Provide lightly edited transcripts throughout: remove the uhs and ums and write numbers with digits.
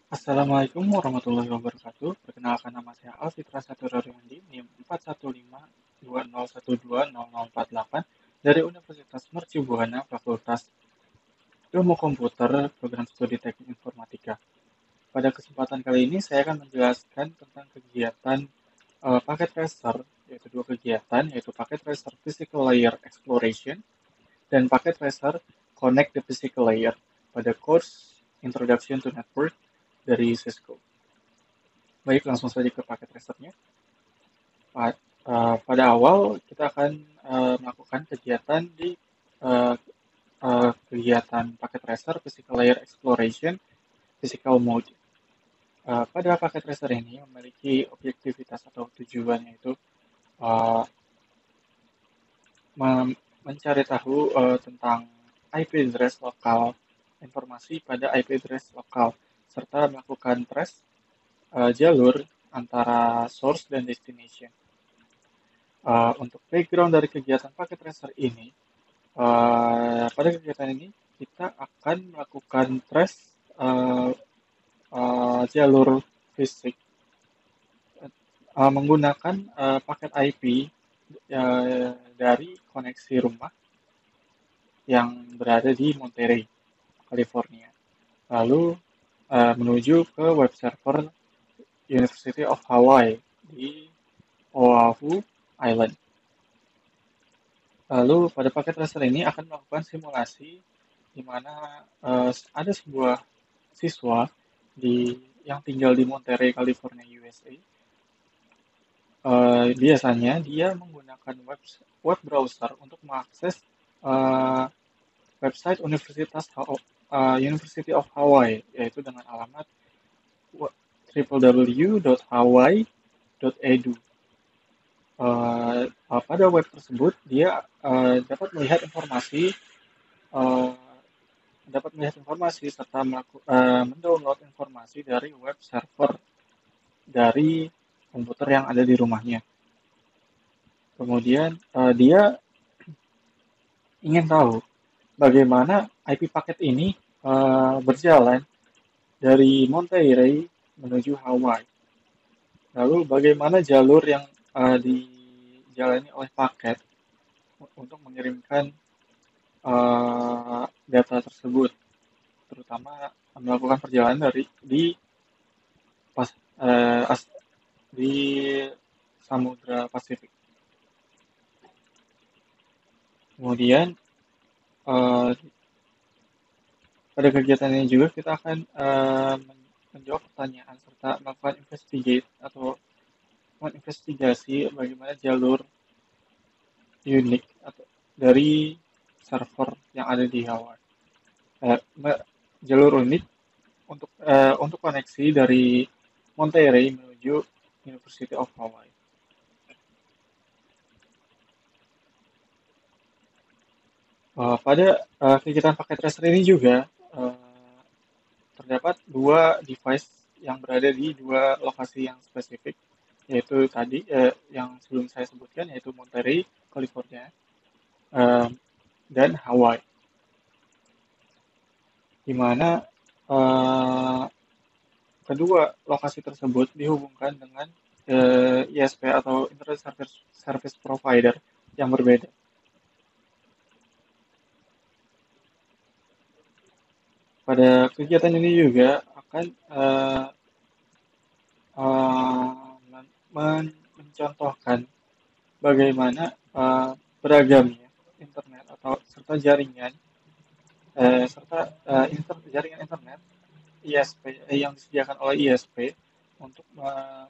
Assalamualaikum warahmatullahi wabarakatuh. Perkenalkan nama saya Alfitra Saturariyandi, NIM 41520120048 dari Universitas Mercu Buana, Fakultas Ilmu Komputer, Program Studi Teknik Informatika. Pada kesempatan kali ini saya akan menjelaskan tentang kegiatan paket tracer, yaitu dua kegiatan, yaitu paket tracer Physical Layer Exploration dan paket tracer Connect the Physical Layer pada course Introduction to Network dari Cisco. Baik, langsung saja ke paket tracernya. Pada awal kita akan melakukan kegiatan di uh, kegiatan paket tracer Physical Layer Exploration Physical Mode. Pada paket tracer ini memiliki objektivitas atau tujuan yaitu uh, mencari tahu tentang IP address lokal, informasi pada IP address lokal, serta melakukan trace jalur antara source dan destination. Untuk background dari kegiatan paket tracer ini, pada kegiatan ini kita akan melakukan trace jalur fisik menggunakan paket IP dari koneksi rumah yang berada di Monterey, California. Lalu menuju ke web server University of Hawaii di Oahu Island. Lalu pada paket tracer ini akan melakukan simulasi di mana ada sebuah siswa yang tinggal di Monterey, California, USA. Biasanya dia menggunakan web browser untuk mengakses website University of Hawaii, yaitu dengan alamat www.hawaii.edu. Pada web tersebut dia uh, dapat melihat informasi serta mendownload informasi dari web server dari komputer yang ada di rumahnya. Kemudian dia ingin tahu bagaimana IP paket ini berjalan dari Monterey menuju Hawaii. Lalu bagaimana jalur yang dijalani oleh paket untuk mengirimkan data tersebut, terutama melakukan perjalanan pas, uh, di Samudra Pasifik. Kemudian uh, pada kegiatan ini juga kita akan menjawab pertanyaan serta melakukan investigasi bagaimana jalur unik atau dari server yang ada di Hawaii. Jalur unik untuk koneksi dari Monterey menuju University of Hawaii. Pada kegiatan paket tracer ini juga terdapat dua device yang berada di dua lokasi yang spesifik, yaitu tadi yang sebelum saya sebutkan, yaitu Monterey, California, dan Hawaii, di mana kedua lokasi tersebut dihubungkan dengan ISP atau Internet Service Provider yang berbeda. Pada kegiatan ini juga akan mencontohkan bagaimana beragamnya internet atau serta jaringan jaringan internet ISP yang disediakan oleh ISP untuk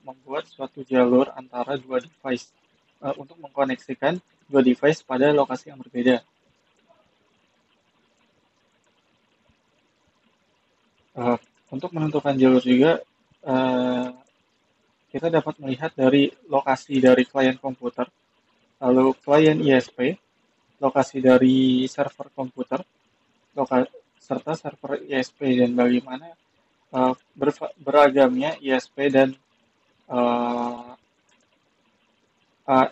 membuat suatu jalur antara dua device untuk mengkoneksikan dua device pada lokasi yang berbeda. Untuk menentukan jalur juga kita dapat melihat dari lokasi dari klien komputer, lalu klien ISP, lokasi dari server komputer, serta server ISP, dan bagaimana beragamnya ISP dan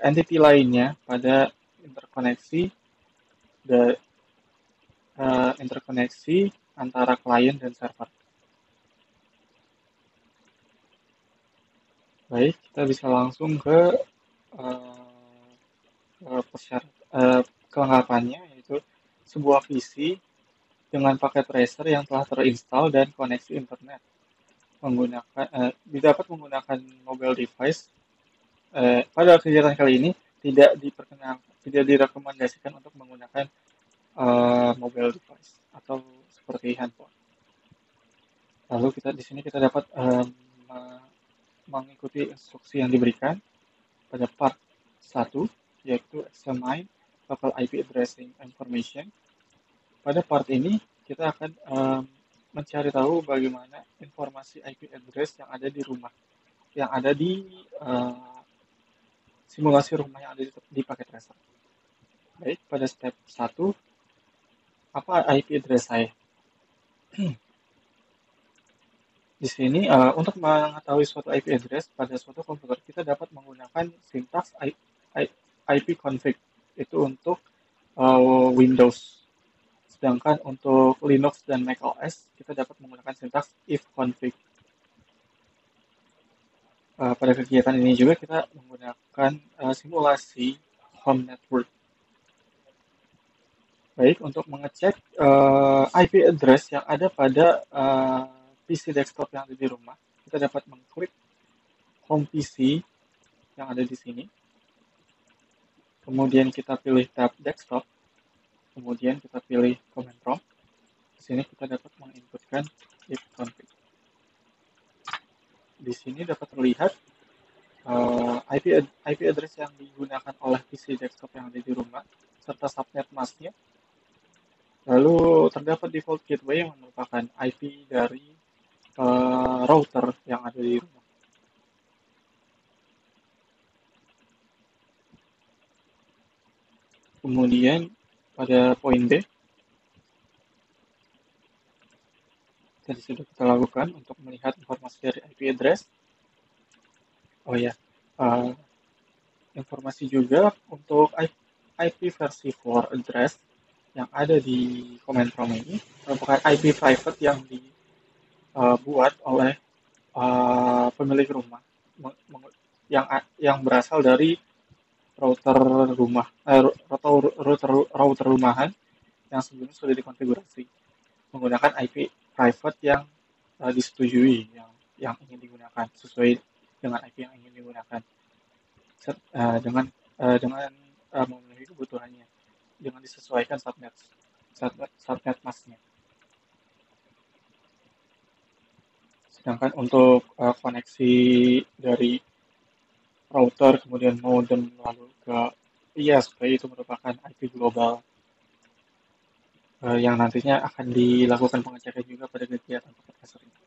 entity lainnya pada interkoneksi antara klien dan server. Baik, kita bisa langsung ke eh, kelengkapannya, yaitu sebuah PC dengan paket tracer yang telah terinstall dan koneksi internet menggunakan dapat menggunakan mobile device. Pada kegiatan kali ini tidak direkomendasikan untuk menggunakan mobile device atau seperti handphone. Lalu kita di sini kita dapat mengikuti instruksi yang diberikan pada part 1, yaitu examine local IP addressing information. Pada part ini kita akan mencari tahu bagaimana informasi IP address yang ada di rumah, yang ada di simulasi rumah yang ada di paket tracer. Baik, pada step 1, apa IP address saya? Di sini untuk mengetahui suatu IP address pada suatu komputer kita dapat menggunakan sintaks ipconfig itu untuk Windows. Sedangkan untuk Linux dan macOS kita dapat menggunakan sintaks ifconfig. Pada kegiatan ini juga kita menggunakan simulasi home network. Baik, untuk mengecek IP address yang ada pada PC desktop yang ada di rumah, kita dapat mengklik home PC yang ada di sini. Kemudian kita pilih tab desktop. Kemudian kita pilih command prompt. Di sini kita dapat menginputkan ifconfig. Di sini dapat terlihat IP address yang digunakan oleh PC desktop yang ada di rumah serta subnet masknya. Lalu terdapat default gateway yang merupakan IP dari router yang ada di rumah. Kemudian pada poin B, tadi sudah kita lakukan untuk melihat informasi dari IP address. Oh ya, uh, informasi juga untuk IP versi 4 address yang ada di command prompt ini merupakan IP private yang dibuat oleh pemilik rumah yang berasal dari router rumah atau router rumahan yang sebelumnya sudah dikonfigurasi menggunakan IP private yang disetujui yang ingin digunakan sesuai dengan IP yang ingin digunakan dengan memenuhi kebutuhannya dengan disesuaikan subnet masknya. Sedangkan untuk koneksi dari router kemudian modem lalu ke ISP itu merupakan IP global yang nantinya akan dilakukan pengecekan juga pada kegiatan paket tracer ini.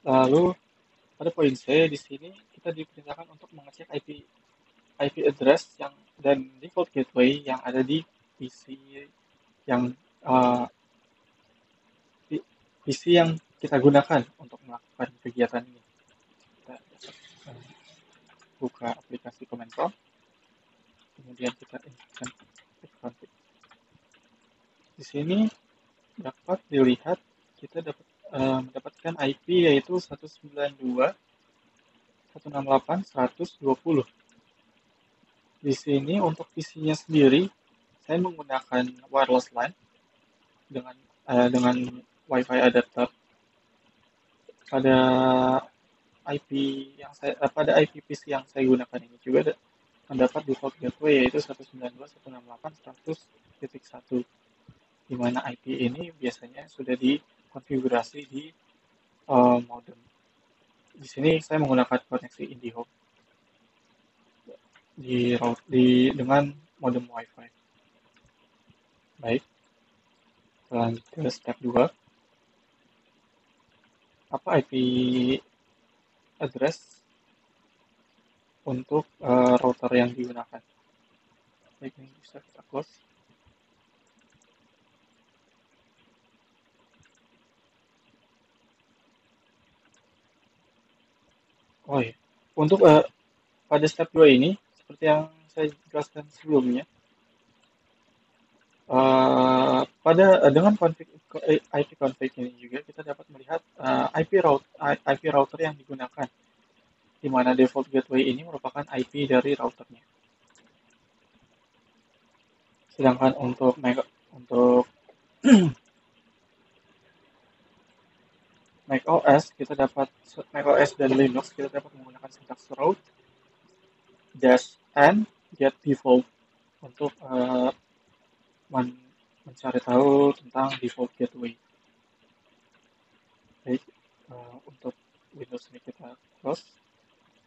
Lalu pada poin C di sini kita diperintahkan untuk mengecek IP address dan default gateway yang ada di PC yang uh, PC yang kita gunakan untuk melakukan kegiatan ini. Kita buka aplikasi command prompt, kemudian kita inputkan config. Di sini dapat dilihat kita dapat mendapatkan IP yaitu 192.168.120. Di sini untuk PC-nya sendiri saya menggunakan wireless LAN dengan WiFi adapter pada pada IP PC yang saya gunakan ini juga mendapat default gateway yaitu 192.168.100.1 di mana IP ini biasanya sudah dikonfigurasi di modem. Di sini saya menggunakan koneksi IndiHome dengan modem WiFi. Baik, lanjut ke step 2. Apa IP address untuk router yang digunakan? Baik, ini bisa kita close. Oh iya, untuk pada step 2 ini, seperti yang saya jelaskan sebelumnya, dengan IP config ini juga kita dapat melihat IP router yang digunakan, di mana default gateway ini merupakan IP dari routernya. Sedangkan untuk macOS macOS dan Linux kita dapat menggunakan sintaks route dash n get default untuk mencari tahu tentang default gateway. Baik, untuk Windows ini kita close.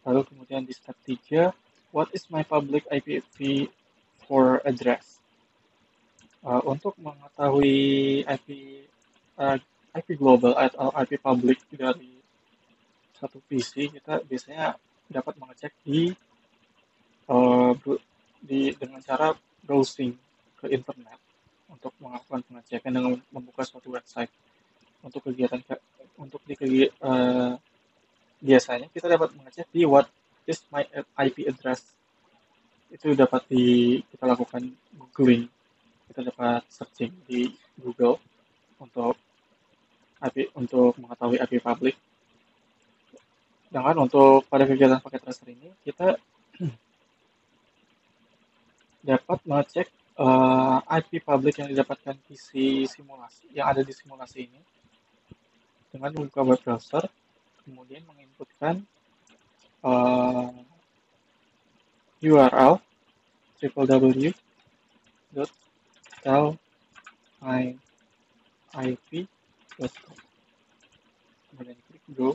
Lalu kemudian di step 3, what is my public IPv4 address? Untuk mengetahui IP global atau IP public dari satu PC, kita biasanya dapat mengecek uh, dengan cara browsing ke internet untuk melakukan pengecekan dengan membuka suatu website. Untuk kegiatan untuk biasanya kita dapat mengecek di what is my IP address. Itu dapat kita lakukan googling, kita dapat searching di Google untuk mengetahui IP public. Sedangkan untuk pada kegiatan paket tracer ini kita dapat mengecek IP public yang didapatkan PC simulasi yang ada di simulasi ini dengan membuka web browser, kemudian menginputkan URL www.telmyip.com, kemudian klik go.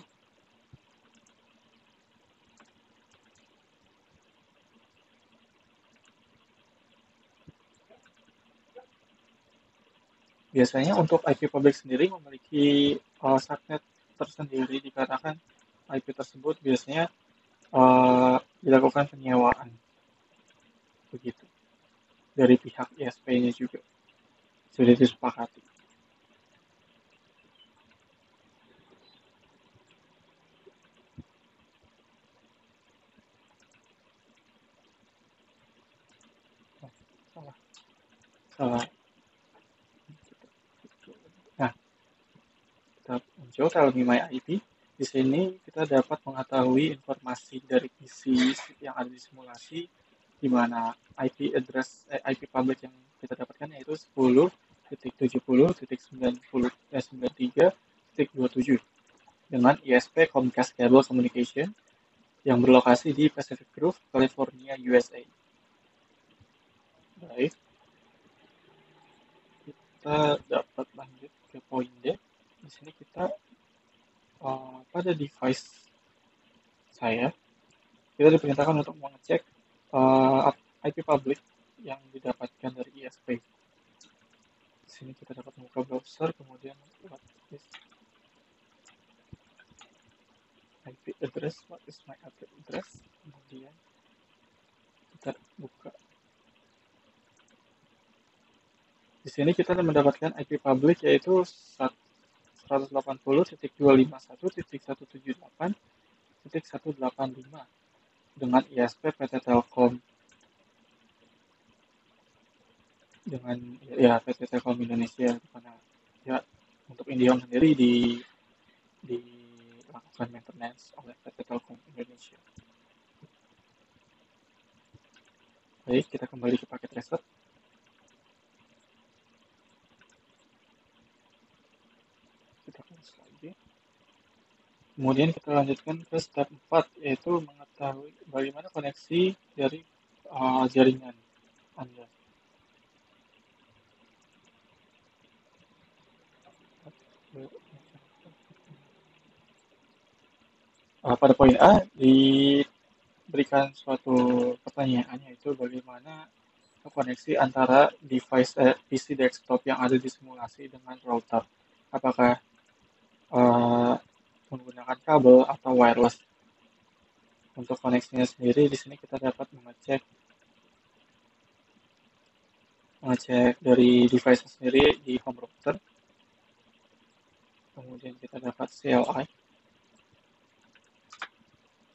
Biasanya untuk IP public sendiri memiliki subnet tersendiri, dikatakan IP tersebut biasanya dilakukan penyewaan, begitu, dari pihak ISP-nya juga sudah disepakati. Salah. Nah, kita muncul Telmi My IP. Di sini kita dapat mengetahui informasi dari PC yang ada di simulasi, di mana IP public yang kita dapatkan yaitu 10.70.90.93.27 dengan ISP Comcast Cable Communication yang berlokasi di Pacific Grove, California, USA. Baik, kita dapat lanjut ke poin D. Di sini kita pada device saya, kita diperintahkan untuk mengecek IP public yang didapatkan dari ISP. Di sini kita dapat membuka browser, kemudian what is IP address, what is my IP address, kemudian kita buka. Di sini kita mendapatkan IP public yaitu 180.251.178.185 dengan ISP PT Telkom, dengan PT Telkom Indonesia, karena ya untuk IndiHome sendiri dilakukan maintenance oleh PT Telkom Indonesia. Baik, kita kembali ke paket tracer. Kita close lagi. Kemudian kita lanjutkan ke step 4, yaitu mengetahui bagaimana koneksi dari jaringan Anda. Pada poin A diberikan suatu pertanyaan, yaitu bagaimana koneksi antara device PC desktop yang ada di simulasi dengan router. Apakah menggunakan kabel atau wireless? Untuk koneksinya sendiri, di sini kita dapat mengecek dari device sendiri di home router. Kemudian kita dapat CLI.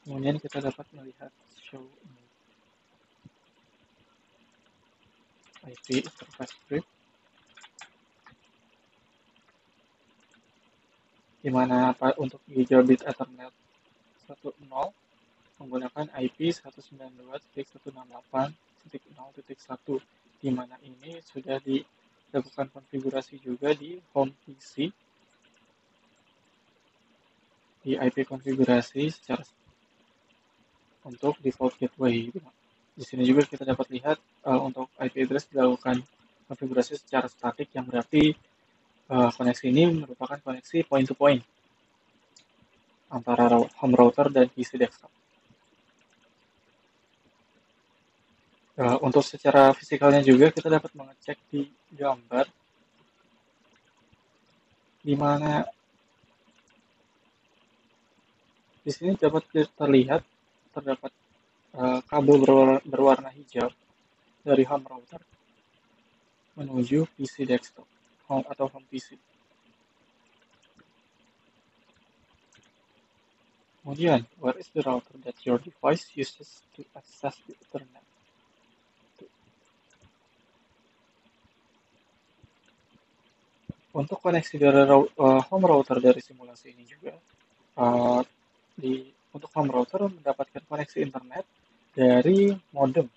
Kemudian kita dapat melihat show IP interface script. di mana untuk gigabit Ethernet 1.0 menggunakan IP 192.168.0.1, di mana ini sudah dilakukan konfigurasi juga di home PC di IP konfigurasi secara untuk default gateway. Di sini juga kita dapat lihat untuk IP address dilakukan konfigurasi secara statik, yang berarti koneksi ini merupakan koneksi point to point antara home router dan PC desktop. Untuk secara fisikalnya juga kita dapat mengecek di gambar, di mana di sini dapat terlihat terdapat kabel berwarna hijau dari home router menuju PC desktop atau home PC. Kemudian, where is the router that your device uses to access the Ethernet? Untuk koneksi dari home router dari simulasi ini juga, uh, untuk home router mendapatkan koneksi internet dari modem.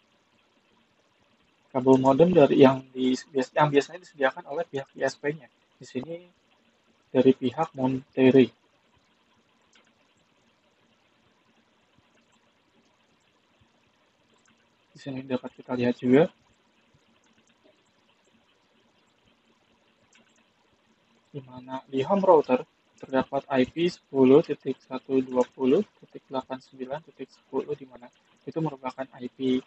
Kabel modem dari yang biasanya disediakan oleh pihak ISP-nya. Di sini dari pihak Monterey. Di sini dapat kita lihat juga di mana di home router terdapat IP 10.120.89.10, di mana itu merupakan IP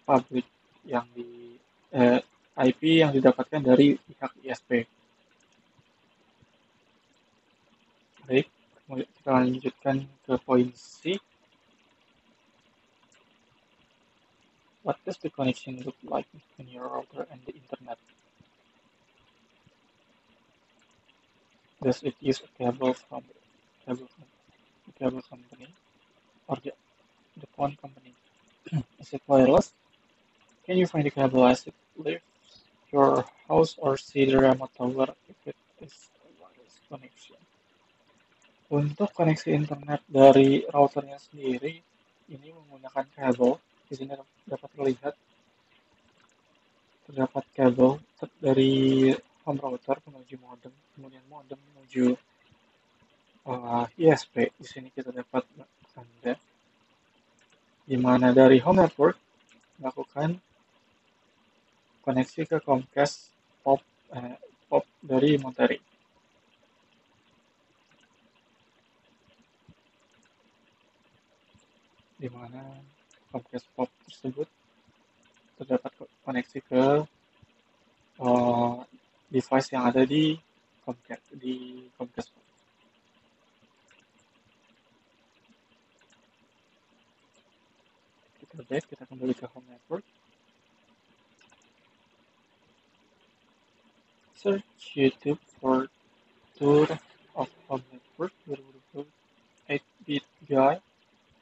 publik yang IP yang didapatkan dari pihak ISP. Baik, kita lanjutkan ke poin C. What does the connection look like between your router and the internet? Does it use a cable from the cable company or the phone company? Is it wireless? Can you find the cable as it leaves your house or see the remote tower if it is a wireless connection? Untuk koneksi internet dari routernya sendiri, ini menggunakan kabel. Di sini dapat terlihat terdapat kabel dari home router menuju modem, kemudian modem menuju ISP. Di sini kita dapat tanda di mana dari home network melakukan koneksi ke Comcast POP dari Monterey. Di mana Comcast POP tersebut terdapat koneksi ke device yang ada di Comcast POP. Kita kembali ke home network. Search YouTube for tour of home network 8-bit guy.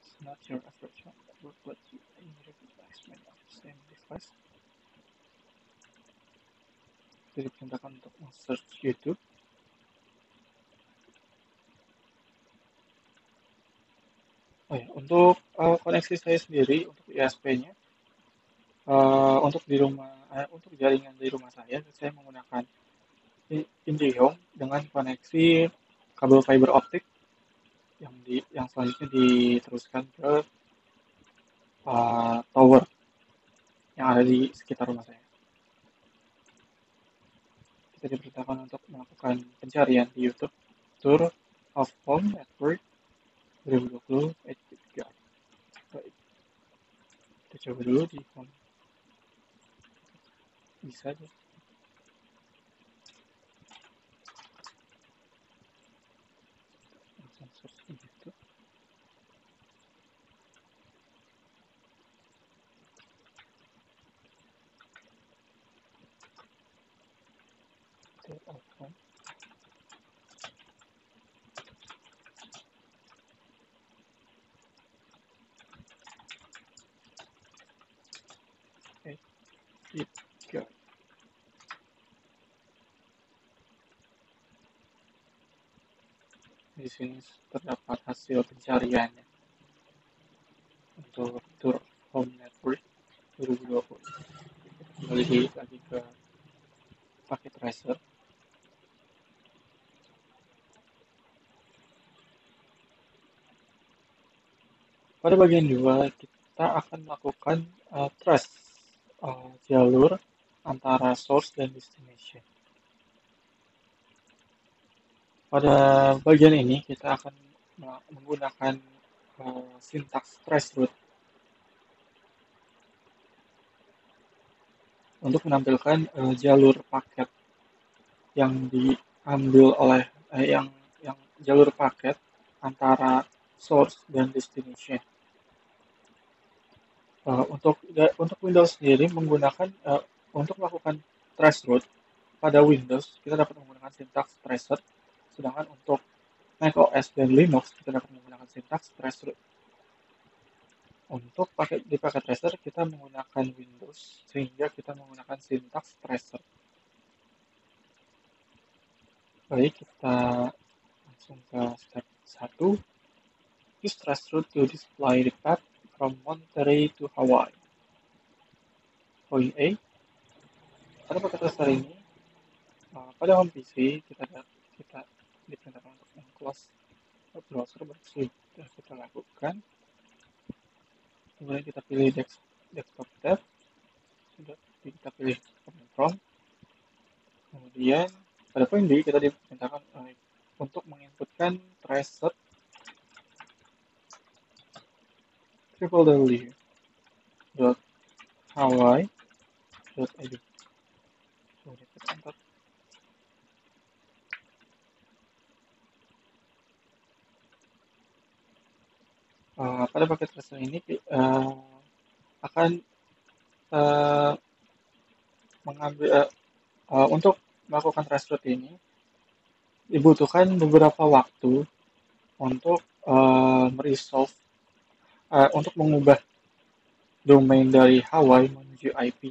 It's not your average home network, but you recognize many of the same device. Jadi diperintahkan untuk search YouTube. Untuk koneksi saya sendiri untuk ISP-nya, untuk jaringan di rumah saya menggunakan IndiHome dengan koneksi kabel fiber optik yang selanjutnya diteruskan ke tower yang ada di sekitar rumah saya. Kita diperintahkan untuk melakukan pencarian di YouTube Tour of Home Network 2020 H3. Baik, kita coba dulu di home. Bisa aja. Langsung search di YouTube. Tour of Home. H3. sini terdapat hasil pencariannya untuk Tour Home Network 2020. Kembali lagi ke paket tracer. Pada bagian 2 kita akan melakukan trace jalur antara source dan destination. Pada bagian ini kita akan menggunakan sintaks traceroute untuk menampilkan jalur paket yang diambil oleh yang jalur paket antara source dan destination. Untuk Windows sendiri menggunakan untuk melakukan traceroute pada Windows kita dapat menggunakan sintaks tracer, sedangkan untuk macOS dan Linux kita dapat menggunakan sintaks traceroute. Untuk di paket tracer kita menggunakan Windows sehingga kita menggunakan sintaks tracer. Baik, kita langsung ke step 1. Use traceroute to display the path from Monterey to Hawaii. Poin A, pada paket tracer ini pada home PC kita diperintahkan untuk close browser sudah kita lakukan. Kemudian kita pilih desktop tab, sudah kita pilih command prompt. Kemudian pada poin B kita diperintahkan untuk menginputkan tracer www.hawaii.edu. Kemudian kita enter. Pada paket tracer ini akan mengambil untuk melakukan traceroute ini dibutuhkan beberapa waktu untuk meresolve untuk mengubah domain dari Hawaii menuju IP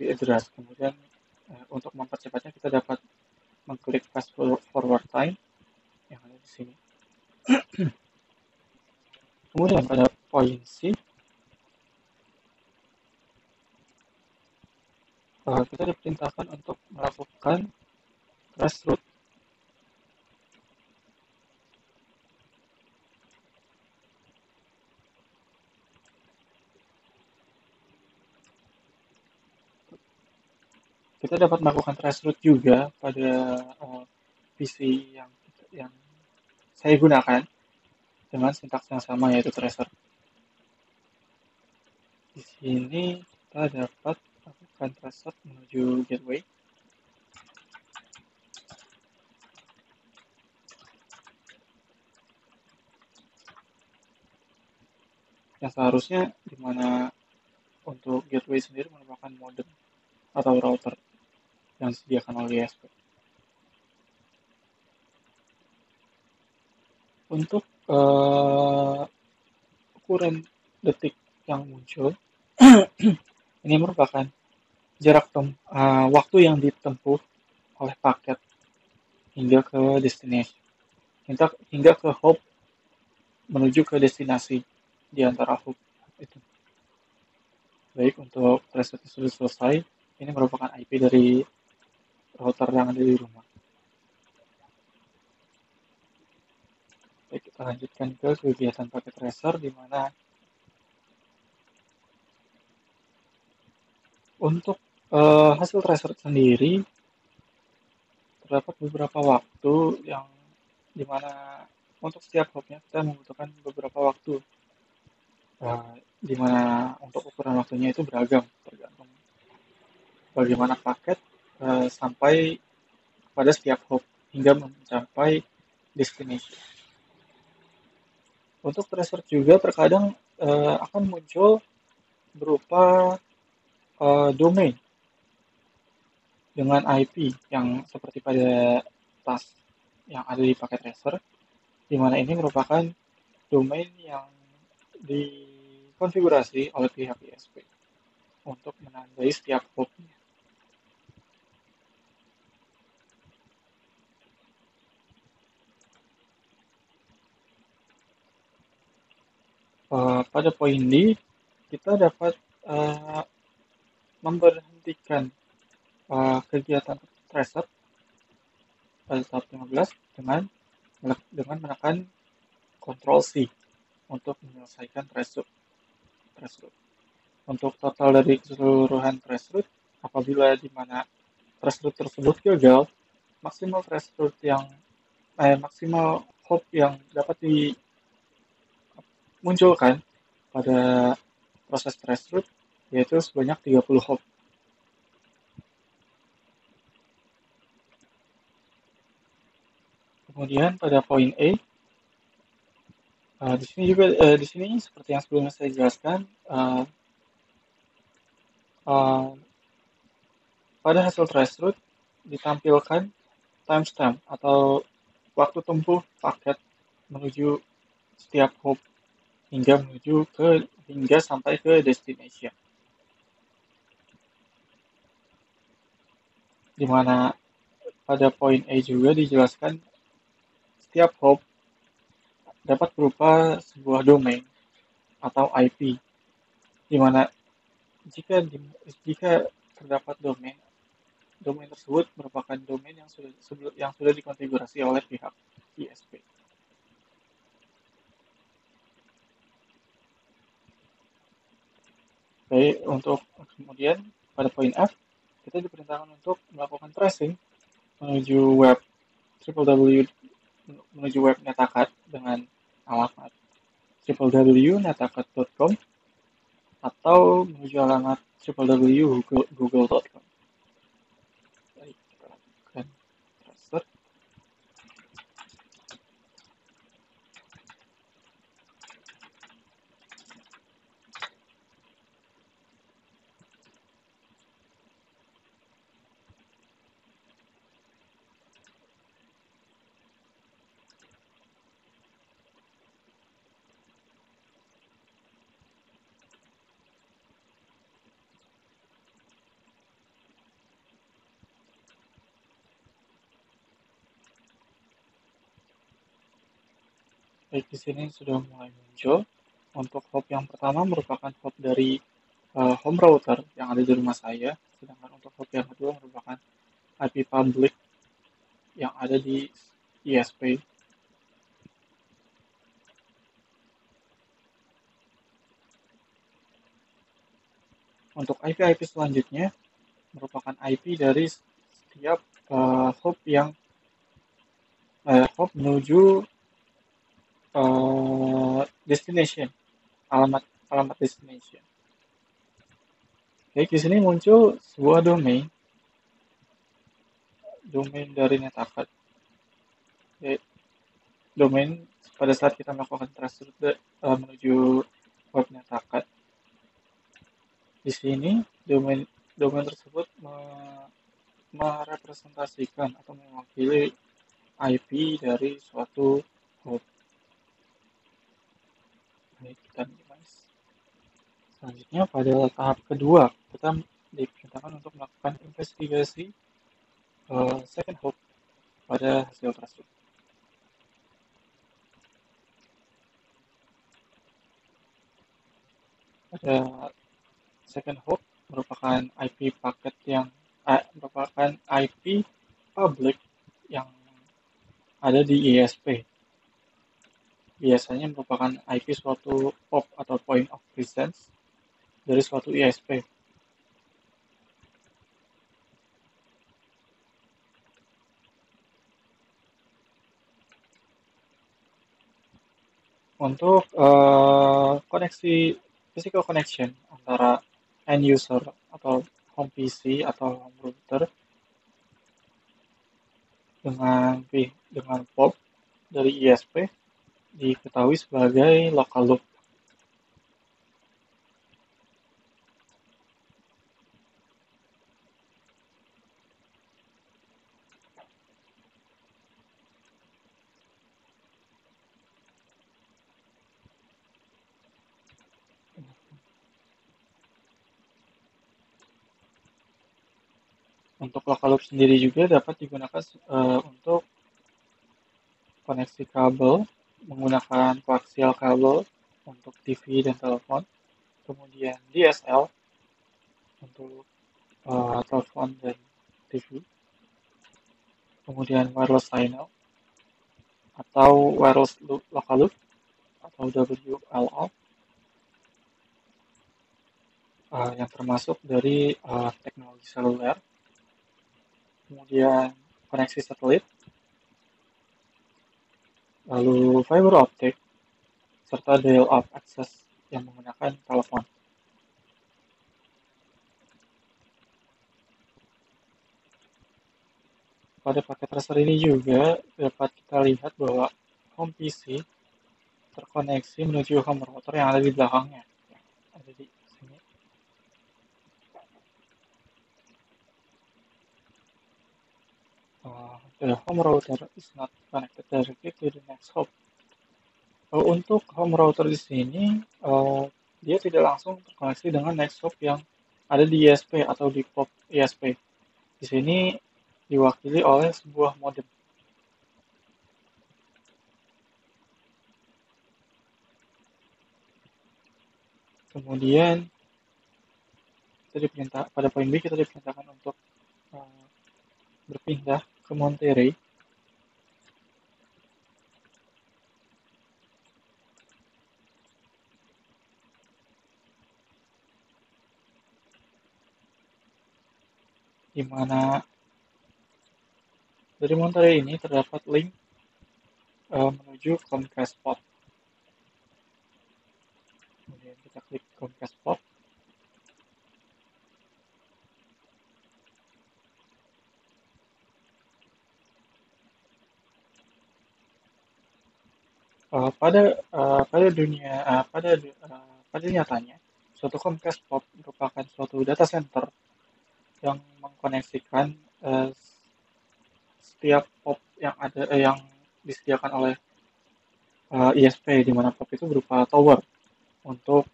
address. Kemudian untuk mempercepatnya kita dapat mengklik fast forward time yang ada di sini. Kemudian pada poin C kita diperintahkan untuk melakukan traceroute kita dapat melakukan traceroute juga pada PC yang saya gunakan dengan sintaks yang sama, yaitu tracer. Di sini kita dapat melakukan tracer menuju gateway. Yang seharusnya dimana untuk gateway sendiri merupakan modem atau router yang disediakan oleh ISP. Untuk ukuran detik yang muncul ini merupakan jarak waktu yang ditempuh oleh paket hingga ke destination, hingga ke hub menuju ke destinasi di antara hub itu. Baik, untuk traceroute sudah selesai, ini merupakan IP dari router yang ada di rumah. Baik, kita lanjutkan ke kegiatan paket tracer, di mana untuk hasil tracer sendiri terdapat beberapa waktu yang dimana untuk setiap hubnya kita membutuhkan beberapa waktu, dimana untuk ukuran waktunya itu beragam tergantung bagaimana paket sampai pada setiap hub hingga mencapai destination. Untuk tracer juga terkadang akan muncul berupa domain dengan IP yang seperti pada task yang ada di paket tracer, di mana ini merupakan domain yang dikonfigurasi oleh pihak ISP untuk menandai setiap hubnya. Pada poin D, kita dapat uh, memberhentikan kegiatan tracer pada tahap 15 dengan menekan Ctrl C untuk menyelesaikan trace route. Untuk total dari keseluruhan trace route, apabila di mana trace route tersebut gagal, maksimal trace route maksimal hop yang dapat dimunculkan pada proses trace route yaitu sebanyak 30 hop. Kemudian pada poin E, di sini seperti yang sebelumnya saya jelaskan, pada hasil trace route ditampilkan timestamp atau waktu tempuh paket menuju setiap hop hingga sampai ke destination. Di mana pada poin A juga dijelaskan setiap hop dapat berupa sebuah domain atau IP, di mana jika terdapat domain tersebut merupakan domain yang sudah dikonfigurasi oleh pihak ISP. Baik, untuk kemudian pada poin F, kita diperintahkan untuk melakukan tracing menuju web www menuju web Netakat dengan alamat www.netakat.com atau menuju alamat www.google.com. Baik, kita lakukan transfer. Baik, di sini sudah mulai muncul. Untuk hop yang pertama merupakan hop dari home router yang ada di rumah saya, sedangkan untuk hop yang kedua merupakan IP public yang ada di ISP. Untuk IP-IP selanjutnya merupakan IP dari setiap hop hop menuju destination, alamat destination. Baik, di sini muncul sebuah domain dari Netakat. Domain pada saat kita melakukan transfer menuju web Netakat. Di sini domain tersebut merepresentasikan atau mewakili IP dari suatu hop. Baik, kita minimize. Selanjutnya pada tahap kedua kita diperintahkan untuk melakukan investigasi second hop pada hasil tersebut. Pada second hop merupakan IP public yang ada di ISP. Biasanya merupakan IP suatu POP atau point of presence dari suatu ISP. Untuk physical connection antara end user atau home PC atau home router dengan POP dari ISP diketahui sebagai local loop. Untuk local loop sendiri juga dapat digunakan untuk koneksi kabel menggunakan koaksial kabel untuk TV dan telepon, kemudian DSL untuk telepon dan TV, kemudian wireless signal atau wireless local loop atau WLL, yang termasuk dari teknologi seluler, kemudian koneksi satelit, lalu fiber optic, serta dial-up access yang menggunakan telepon. Pada paket tracer ini juga dapat kita lihat bahwa home PC terkoneksi menuju home router yang ada di belakangnya. Ada di sini. The home router is not connected directly to the next hop. Untuk home router di sini, dia tidak langsung terkoneksi dengan next hop yang ada di ISP atau di port ISP. Di sini diwakili oleh sebuah modem. Kemudian pada poin B kita diperintahkan untuk berpindah ke Monterey. Di mana dari Monterey ini terdapat link menuju Comcast Port. Kemudian kita klik Comcast Port. Pada nyatanya, suatu Comcast Port merupakan suatu data center yang mengkoneksikan setiap pop yang disediakan oleh ISP, di mana pop itu berupa tower untuk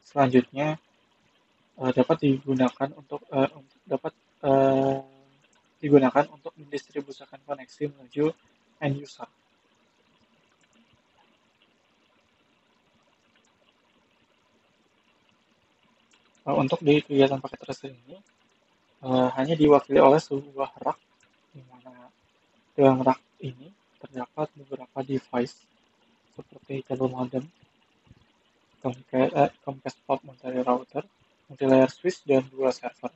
selanjutnya dapat digunakan untuk mendistribusikan koneksi menuju end user. Untuk di kegiatan paket tracer ini hanya diwakili oleh sebuah rak, di mana dalam rak ini terdapat beberapa device seperti kabel modem, Comcast Pop Monterey router, multilayer switch, dan 2 server.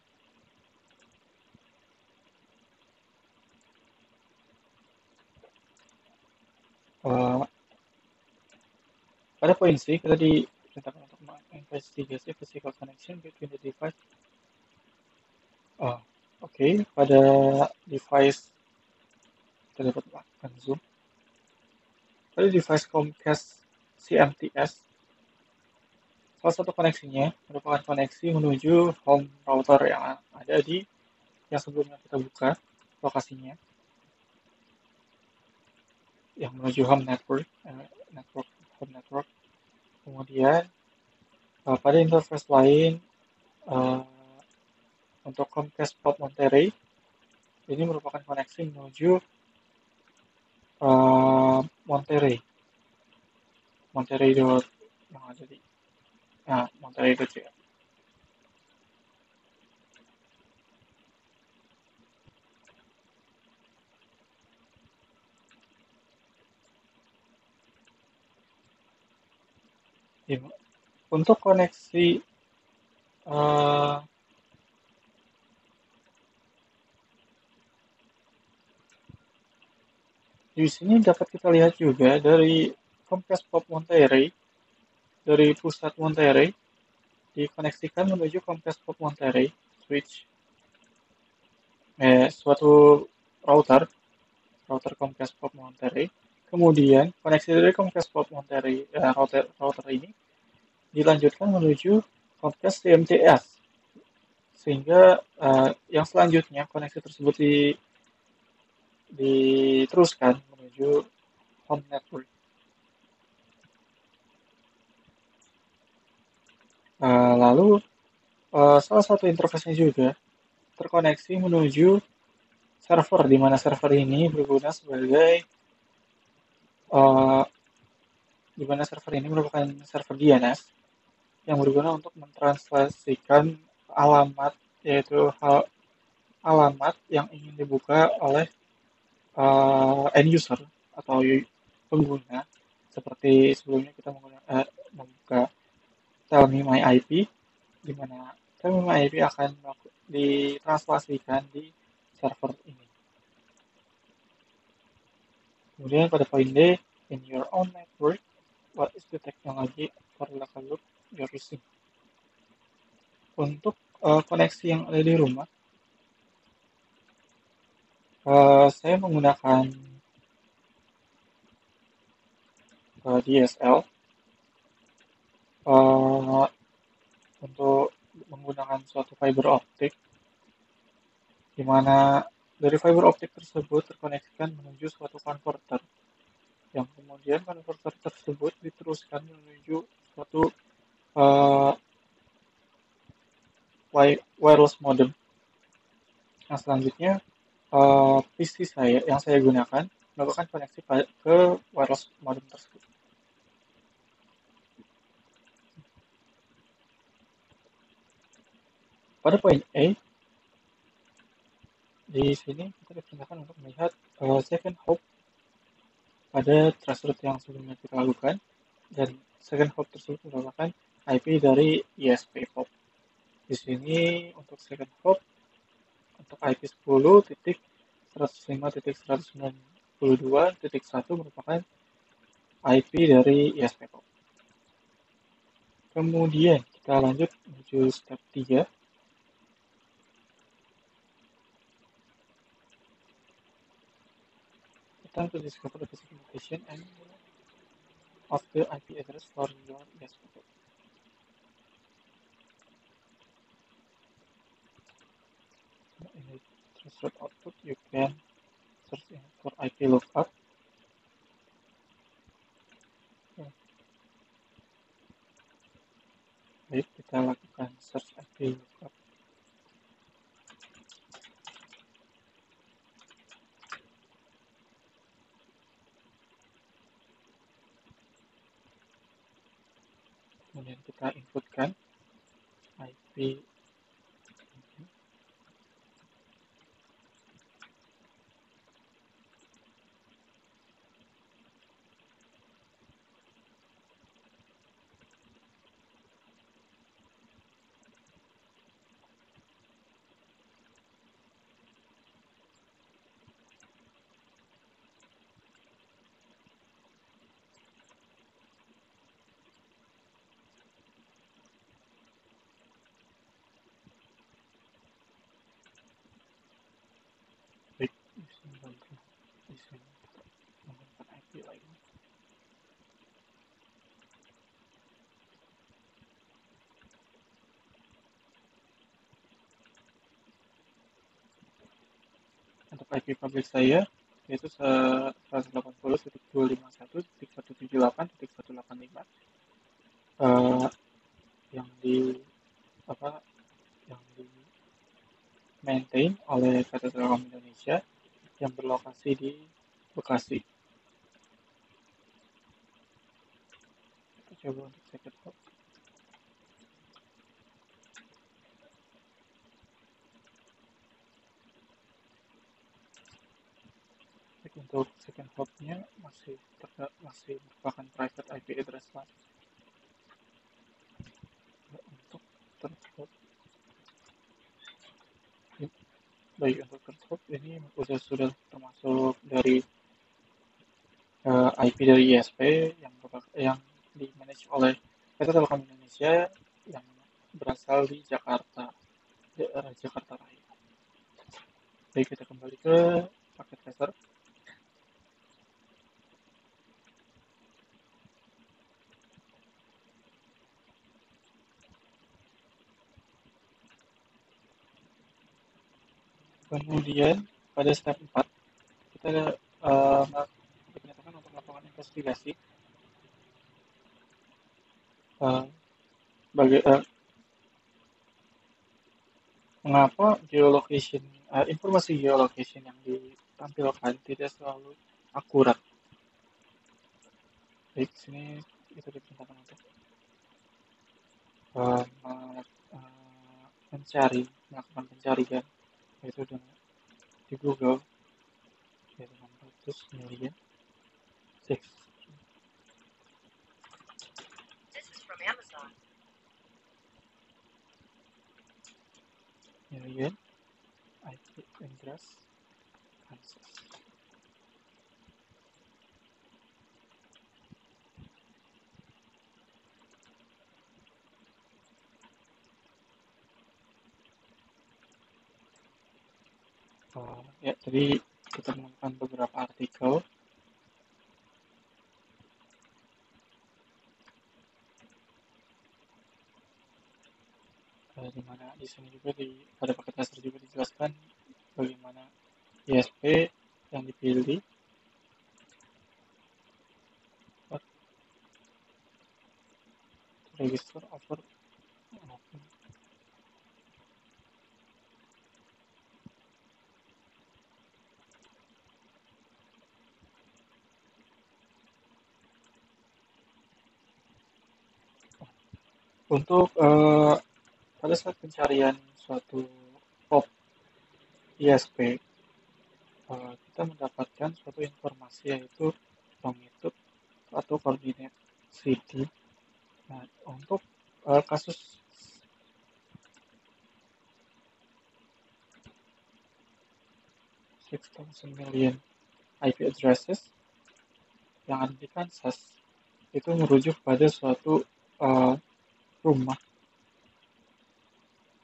Pada poin C, kita diperintahkan untuk menginvestigasi physical connection between the device. Pada device kita dapat melakukan zoom. Pada device Comcast CMTS, salah satu koneksinya merupakan koneksi menuju home router yang ada yang sebelumnya kita buka lokasinya, yang menuju home network. Kemudian pada interface lain untuk Comcast Pop Monterey, ini merupakan koneksi menuju Monterey yang ada di Monterey.cl. Untuk koneksi di sini dapat kita lihat juga dari Comcast Pop Monterey, dari pusat Monterey dikoneksikan menuju Comcast Pop Monterey switch, suatu router Comcast Pop Monterey. Kemudian koneksi dari Comcast Pop Monterey router ini dilanjutkan menuju Comcast CMTS, sehingga yang selanjutnya koneksi tersebut diteruskan menuju home network. Lalu salah satu interface-nya juga terkoneksi menuju server, di mana server ini berguna sebagai di mana server ini merupakan server DNS yang berguna untuk mentranslasikan alamat, yaitu alamat yang ingin dibuka oleh end user atau pengguna, seperti sebelumnya kita membuka Tell Me My IP, di mana Tell Me My IP akan ditranslasikan di server ini. Kemudian pada poin D, in your own network, what is the technology for local loop you're using? Untuk koneksi yang ada di rumah, saya menggunakan DSL untuk menggunakan suatu fiber optik, di mana dari fiber optik tersebut terkoneksikan menuju suatu converter, yang kemudian converter tersebut diteruskan menuju suatu wireless modem. Nah, selanjutnya PC yang saya gunakan melakukan koneksi ke wireless modem tersebut. Pada poin A, di sini kita diperintahkan untuk melihat second hop pada traceroute yang sebelumnya kita lakukan, dan second hop tersebut merupakan IP dari ISP POP. Di sini untuk second hop untuk IP 10.105.192.1 merupakan IP dari ISP POP. Kemudian kita lanjut menuju step 3. Kita to discover the physical location and of the IP address for your ISP POP. In the traceroute output, you can search for IP lookup. Baik, kita lakukan search IP lookup. Kemudian kita inputkan IP. Baik, di sini kita menggunakan IP lagi. Untuk IP public saya yaitu 180.251.178.185 yang di maintain oleh PT Telkom Indonesia yang berlokasi di Bekasi. Kita coba untuk second hop. Untuk second hop-nya masih merupakan private IP address lah. Untuk third hop, baik, untuk third hop ini sudah termasuk dari IP dari ISP yang di-manage oleh PT Telkom Indonesia yang berasal di Jakarta, daerah Jakarta Raya. Baik, kita kembali ke paket tracer. Kemudian pada step 4 kita diperintahkan untuk melakukan investigasi mengapa informasi geolocation yang ditampilkan tidak selalu akurat. Baik, sini kita diperintahkan untuk uh, melakukan pencarian, yaitu di Google, yaitu 600 million 6 million IP address Kansas. Ya, jadi kita menemukan beberapa artikel di mana di sini juga pada paket dasar juga dijelaskan bagaimana ISP yang dipilih. Register over untuk pada saat pencarian suatu POP ISP, kita mendapatkan suatu informasi yaitu longitude atau koordinat CD. Nah, untuk kasus million IP addresses yang ada di Kansas itu merujuk pada suatu rumah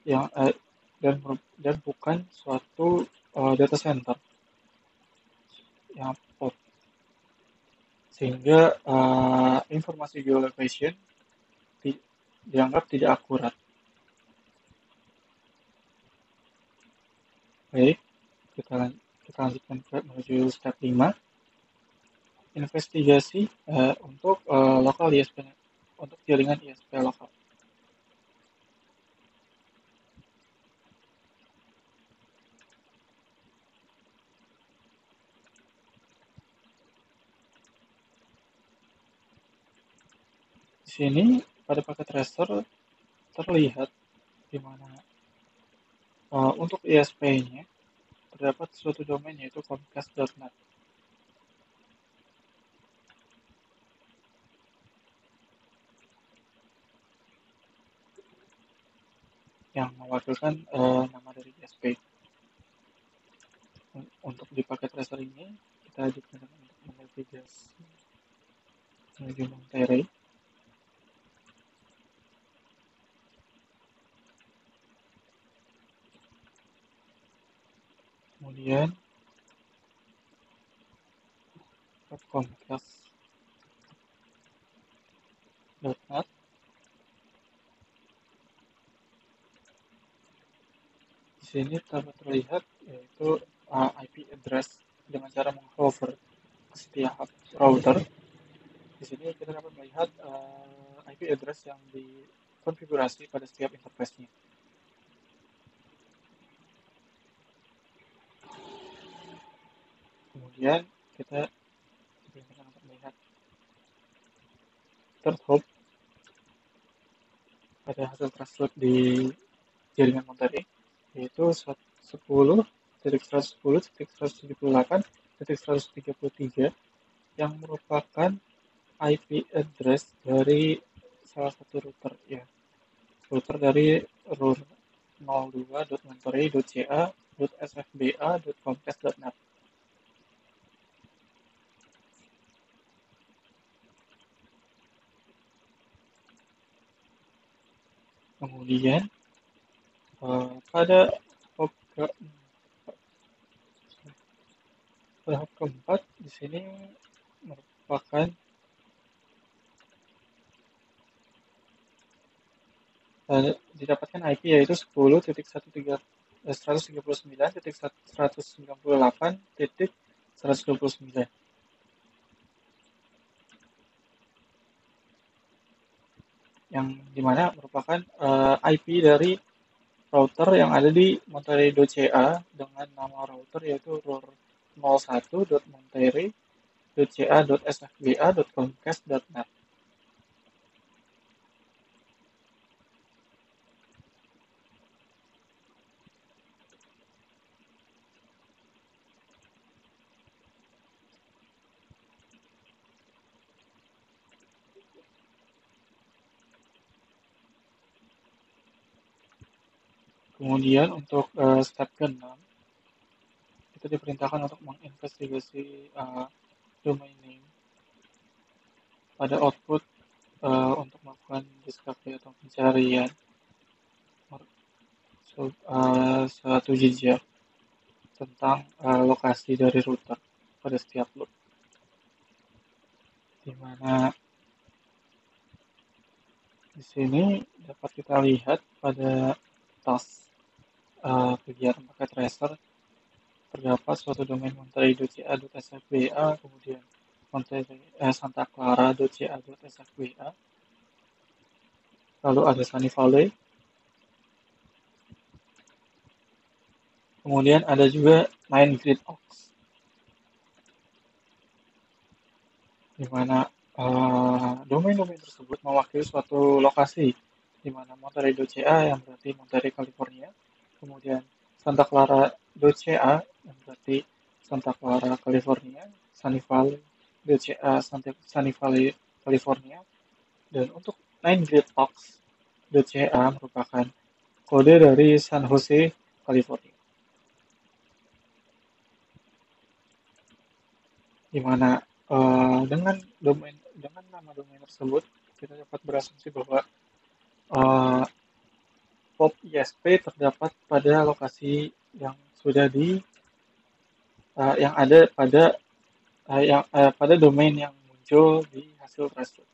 yang dan bukan suatu data center yang POP, sehingga informasi geolocation dianggap tidak akurat. Baik, kita lanjutkan menuju step 5. Investigasi untuk lokal ISP, untuk jaringan ISP lokal. Di sini pada paket tracer terlihat di mana untuk ISP-nya terdapat suatu domain yaitu comcast.net yang mewakilkan nama dari ISP. Untuk di paket tracer ini kita digunakan untuk menavigasi menuju Monterey. Kemudian comcast.net. Di sini dapat terlihat yaitu IP address dengan cara menghover setiap router. Di sini kita dapat melihat IP address yang dikonfigurasi pada setiap interface-nya. Kemudian kita diperintahkan untuk melihat third hop pada hasil transfer di jaringan Monterey, yaitu 10.110.178.133 yang merupakan IP address dari salah satu router, ya, router dari RUR 02.monterey.ca.sfba.comcast.net. Kemudian pada hop keempat di sini merupakan didapatkan IP yaitu 10.139.198.129 yang dimana merupakan IP dari router yang ada di Monterey.ca dengan nama router yaitu RUR 01.monterey www.ca.sfba.comcast.net. Kemudian untuk step ke-6, kita diperintahkan untuk menginvestigasi domain name pada output untuk melakukan discovery atau pencarian suatu jejak tentang lokasi dari router pada setiap loop, di mana di sini dapat kita lihat pada task kegiatan paket tracer terdapat suatu domain monterey.ca.sfba, kemudian Santa Clara.ca.sfba, lalu ada Sunny Valley, kemudian ada juga 9 Grid Ox, di mana domain-domain tersebut mewakili suatu lokasi, di mana Monterey.ca yang berarti Monterey, California, kemudian Santa Clara.ca yang berarti Santa Clara, California, Sunny Valley.ca, Sunny Valley, California, dan untuk 9 Grid Ox.ca merupakan kode dari San Jose, California. Di mana dengan nama domain tersebut kita dapat berasumsi bahwa POP ISP terdapat pada lokasi yang sudah yang ada pada domain yang muncul di hasil threshold.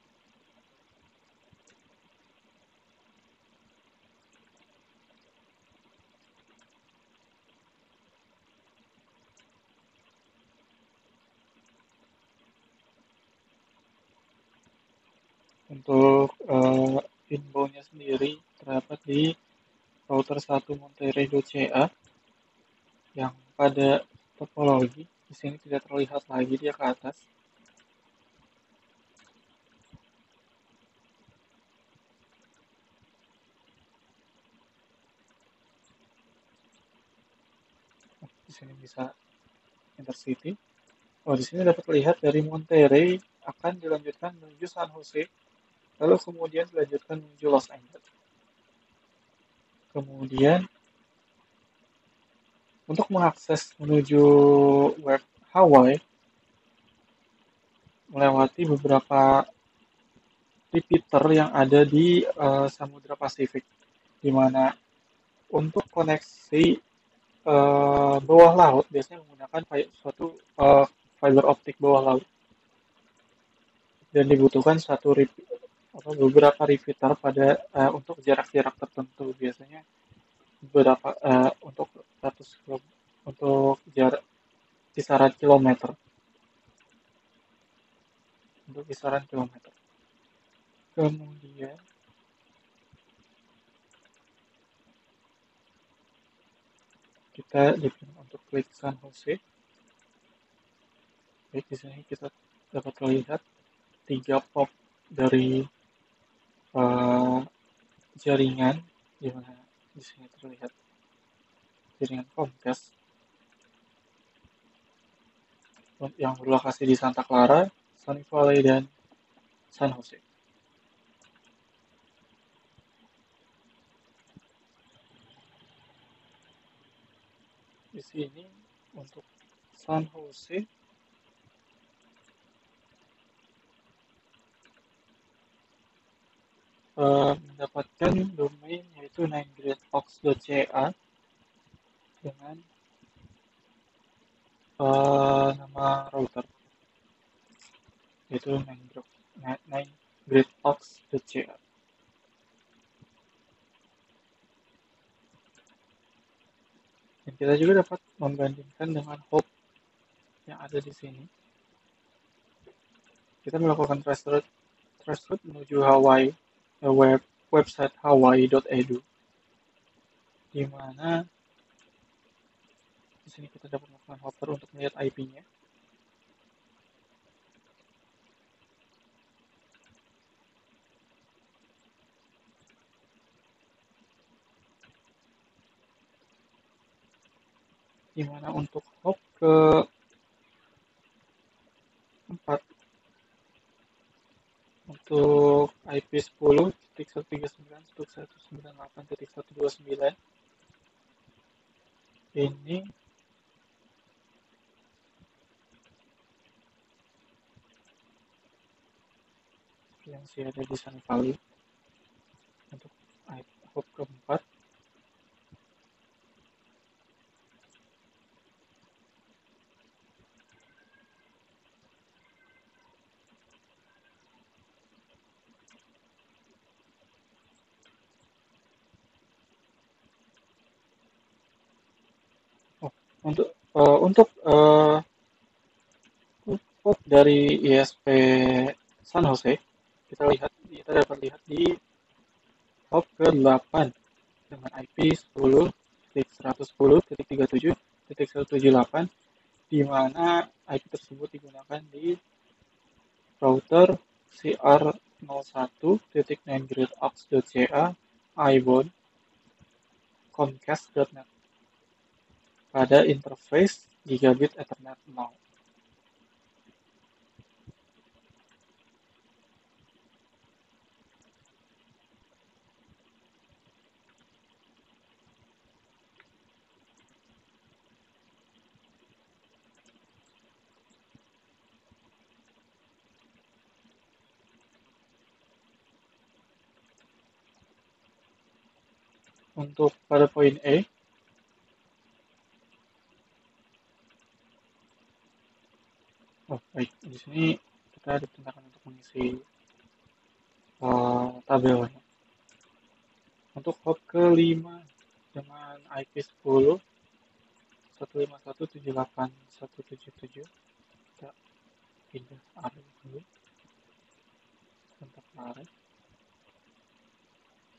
Untuk inbound-nya sendiri terdapat di router 1 Monterey.ca yang pada topologi di sini tidak terlihat lagi dia ke atas. Di sini bisa intercity. Di sini dapat terlihat dari Monterey akan dilanjutkan menuju San Jose, lalu kemudian dilanjutkan menuju Los Angeles. Kemudian untuk mengakses menuju web Hawaii melewati beberapa repeater yang ada di Samudra Pasifik, di mana untuk koneksi bawah laut biasanya menggunakan suatu fiber optik bawah laut, dan dibutuhkan beberapa repeater pada untuk jarak-jarak tertentu, biasanya beberapa untuk jarak kisaran kilometer, Kemudian kita dipilih untuk klik San Jose. Baik, di sini kita dapat melihat 3 pop dari jaringan, di mana di sini terlihat jaringan Comcast yang berlokasi di Santa Clara, Sunny Valley, dan San Jose. Di sini untuk San Jose mendapatkan domain yaitu 9gridox.ca dengan nama router yaitu 9gridox.ca. Dan kita juga dapat membandingkan dengan hop yang ada di sini. Kita melakukan traceroute menuju Hawaii, website hawaii.edu, di mana di sini kita dapat melakukan hover untuk melihat IP-nya. di mana untuk hop ke 4 untuk IP 10.139.198.129 ini yang ada di Sun Valley untuk hop keempat. Oh, untuk hop dari ISP San Jose kita dapat lihat di hop ke-8 dengan IP 10.110.37.178 di mana IP tersebut digunakan di router CR01.9grade.aux.ca iBound Comcast.net pada interface Gigabit Ethernet 0. Untuk pada poin E, baik, di sini kita diperintahkan untuk mengisi tabelnya. Untuk hop ke-5 dengan IP 10.151.78.177 kita pindah area dulu untuk area.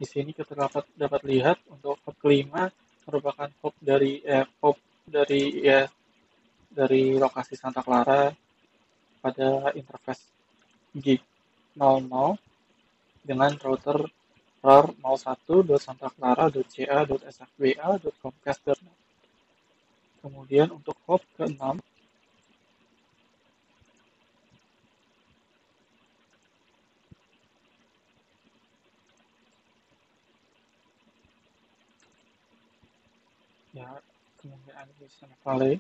Di sini kita dapat lihat untuk hop kelima merupakan hop dari lokasi Santa Clara pada interface gig 00 dengan router RAR 01.santaclara.ca.sfba.comcast.net. Kemudian untuk hop ke-6 ya kemungkinan di Sun Valley.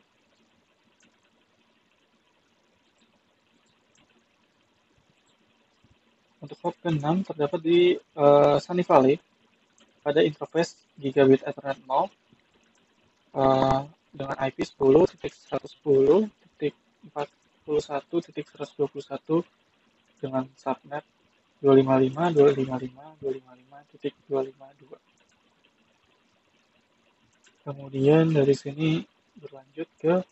Untuk hop ke-6 terdapat di Sunny Valley pada interface Gigabit Ethernet 0 dengan IP 10.110.41.121 dengan subnet 255.255.255.252. Kemudian dari sini berlanjut ke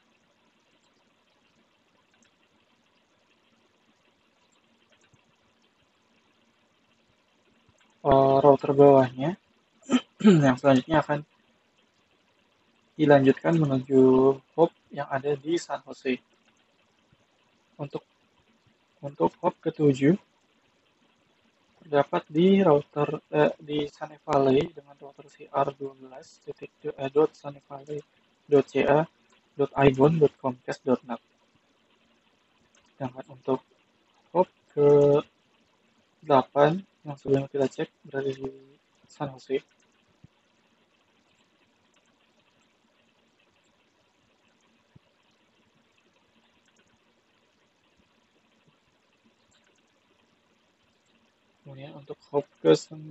router bawahnya yang selanjutnya akan dilanjutkan menuju hop yang ada di San Jose. Untuk hop ke-7 terdapat di router di Sunny Valley dengan router CR12.sunnyvalley.ca.ibound.comcast.net. Sedangkan untuk hop ke-8 yang sebelumnya kita cek berada di San Jose. Kemudian untuk hop ke-9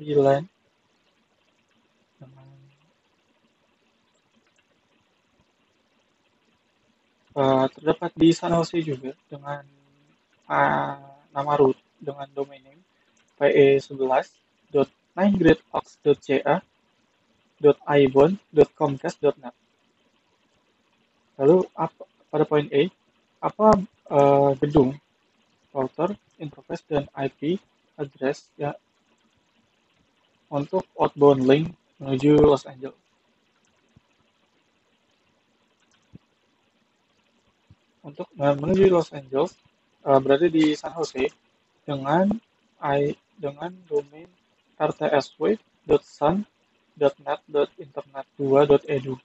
terdapat di San Jose juga dengan nama root dengan domain name pe11.9gradeaux.ca.ibound.comcast.net. Lalu pada poin A, apa gedung, router, interface, dan IP address ya untuk outbound link menuju Los Angeles. Untuk menuju Los Angeles berada di San Jose dengan domain rtsw.sun.net.internet2.edu.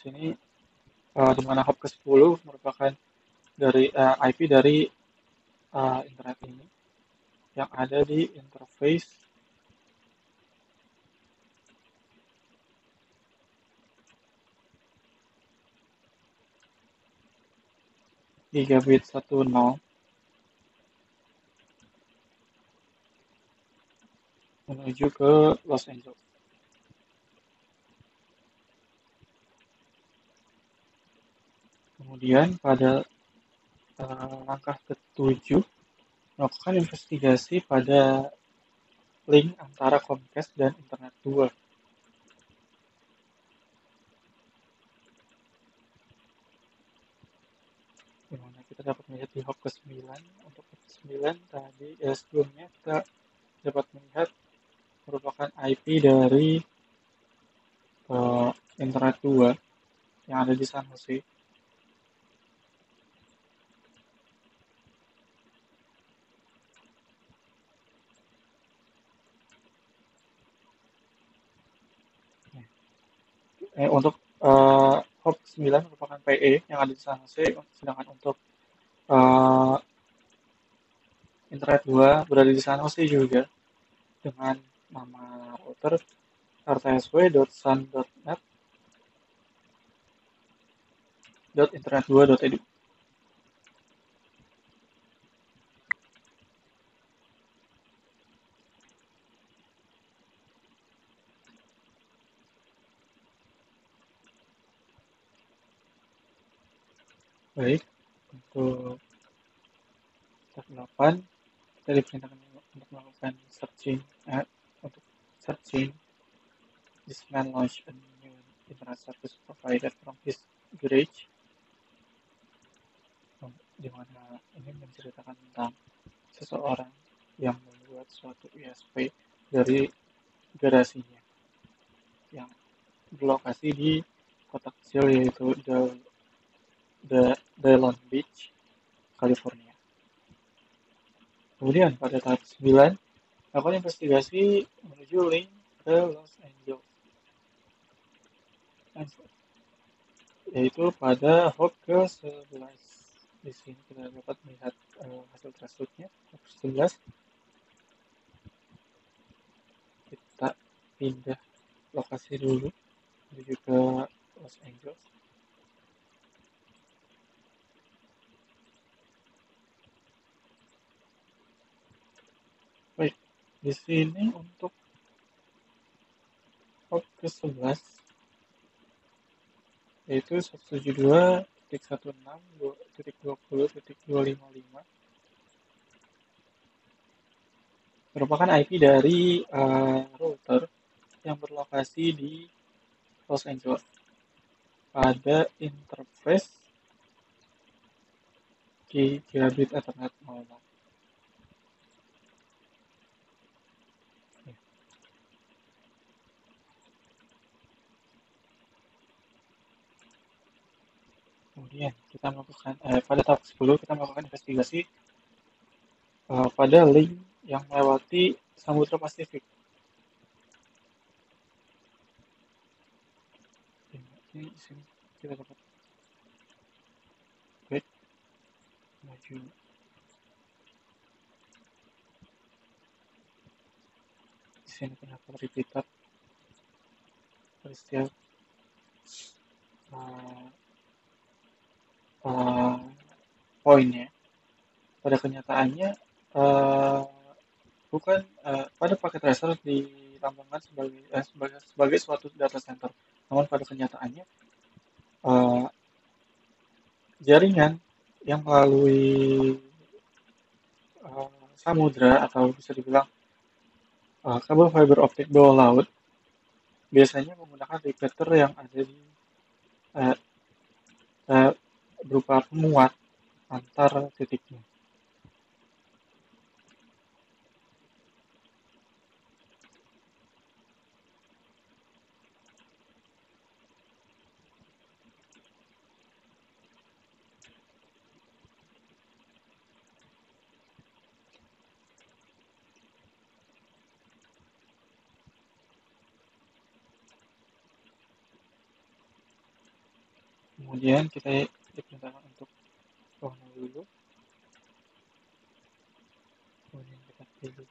sini di mana hop ke-10 merupakan dari IP dari internet ini yang ada di interface gigabit 10 menuju ke Los Angeles. Kemudian pada langkah ke-7 melakukan investigasi pada link antara Comcast dan Internet 2. Di mana kita dapat melihat di hop ke-9. Untuk hop ke-9 tadi sebelumnya kita dapat melihat merupakan IP dari Internet 2 yang ada di San Jose. Untuk hop 9 merupakan PE yang ada di San Jose, sedangkan untuk Internet 2 berada di San Jose juga dengan nama router rtsw.sun.net.internet2.edu. Baik, untuk step 8 kita diperintahkan untuk melakukan searching this man launch a new internet service provider from his garage, di mana ini menceritakan tentang seseorang yang membuat suatu ISP dari garasinya yang berlokasi di kota kecil yaitu Delon Beach, California. Kemudian pada tahap 9 lakukan investigasi menuju link ke Los Angeles, yaitu pada hop ke-11. Di sini kita dapat melihat hasil thresholdnya. Hop 11 kita pindah lokasi dulu menuju ke Los Angeles. Baik, di sini untuk hop ke-11 yaitu 172.16.20.255 merupakan IP dari router yang berlokasi di Los Angeles pada interface Gigabit Ethernet 00. Kemudian kita melakukan pada tahap 10 kita melakukan investigasi pada link yang melewati Samudra Pasifik. Di sini kita dapat maju. Di sini terdapat repeater pada setiap poinnya. Pada kenyataannya bukan pada paket tracer dilambangkan sebagai suatu data center, namun pada kenyataannya jaringan yang melalui samudra atau bisa dibilang kabel fiber optik bawah laut biasanya menggunakan repeater yang ada di berupa penguat antar titiknya. Kemudian kita diperintahkan untuk on dulu, kemudian kita pilih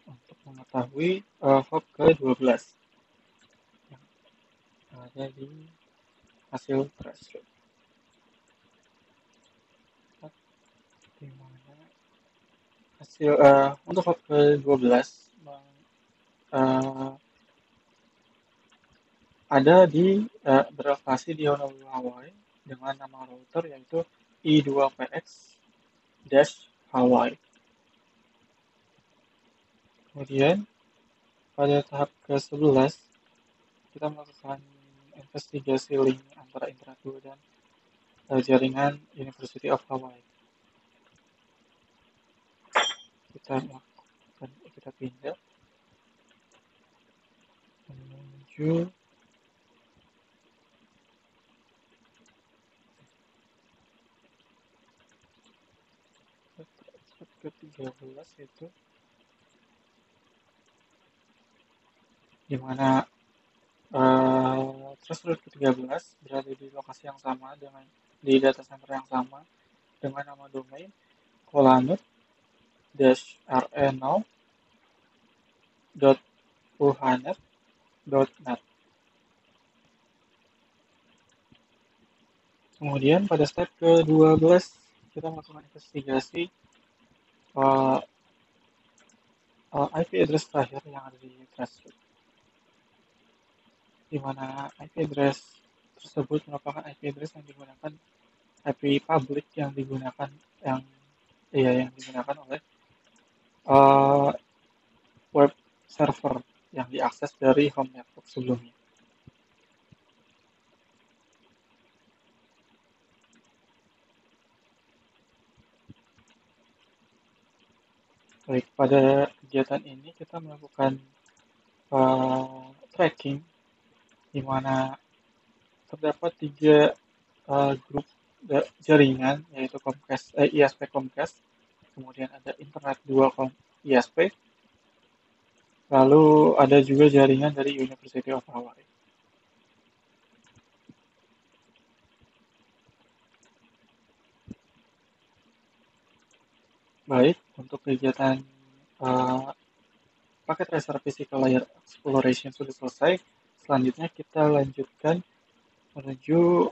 untuk mengetahui hop ke-12 yang ada di hasil threshold, di mana hasil untuk hop ke-12 ada di berlokasi di Honolulu, Hawaii dengan nama router yaitu I2PX-Hawaii. Kemudian pada tahap ke-11 kita melakukan investigasi link antara internet 2 dan jaringan University of Hawaii. Kita pindah menuju ke-13 yaitu di mana threshold ke-13 berada di lokasi yang sama dengan di data center yang sama dengan nama domain kolanut-rno.uhanet.net. Kemudian pada step ke-12 kita melakukan investigasi IP address terakhir yang ada di threshold, di mana IP address tersebut merupakan IP address yang digunakan IP public yang digunakan oleh web server yang diakses dari home network sebelumnya. Baik, pada kegiatan ini kita melakukan tracking di mana terdapat 3 grup jaringan yaitu ISP Comcast, kemudian ada Internet 2 ISP, lalu ada juga jaringan dari University of Hawaii. Baik, untuk kegiatan paket tracer physical layer exploration sudah selesai. Selanjutnya kita lanjutkan menuju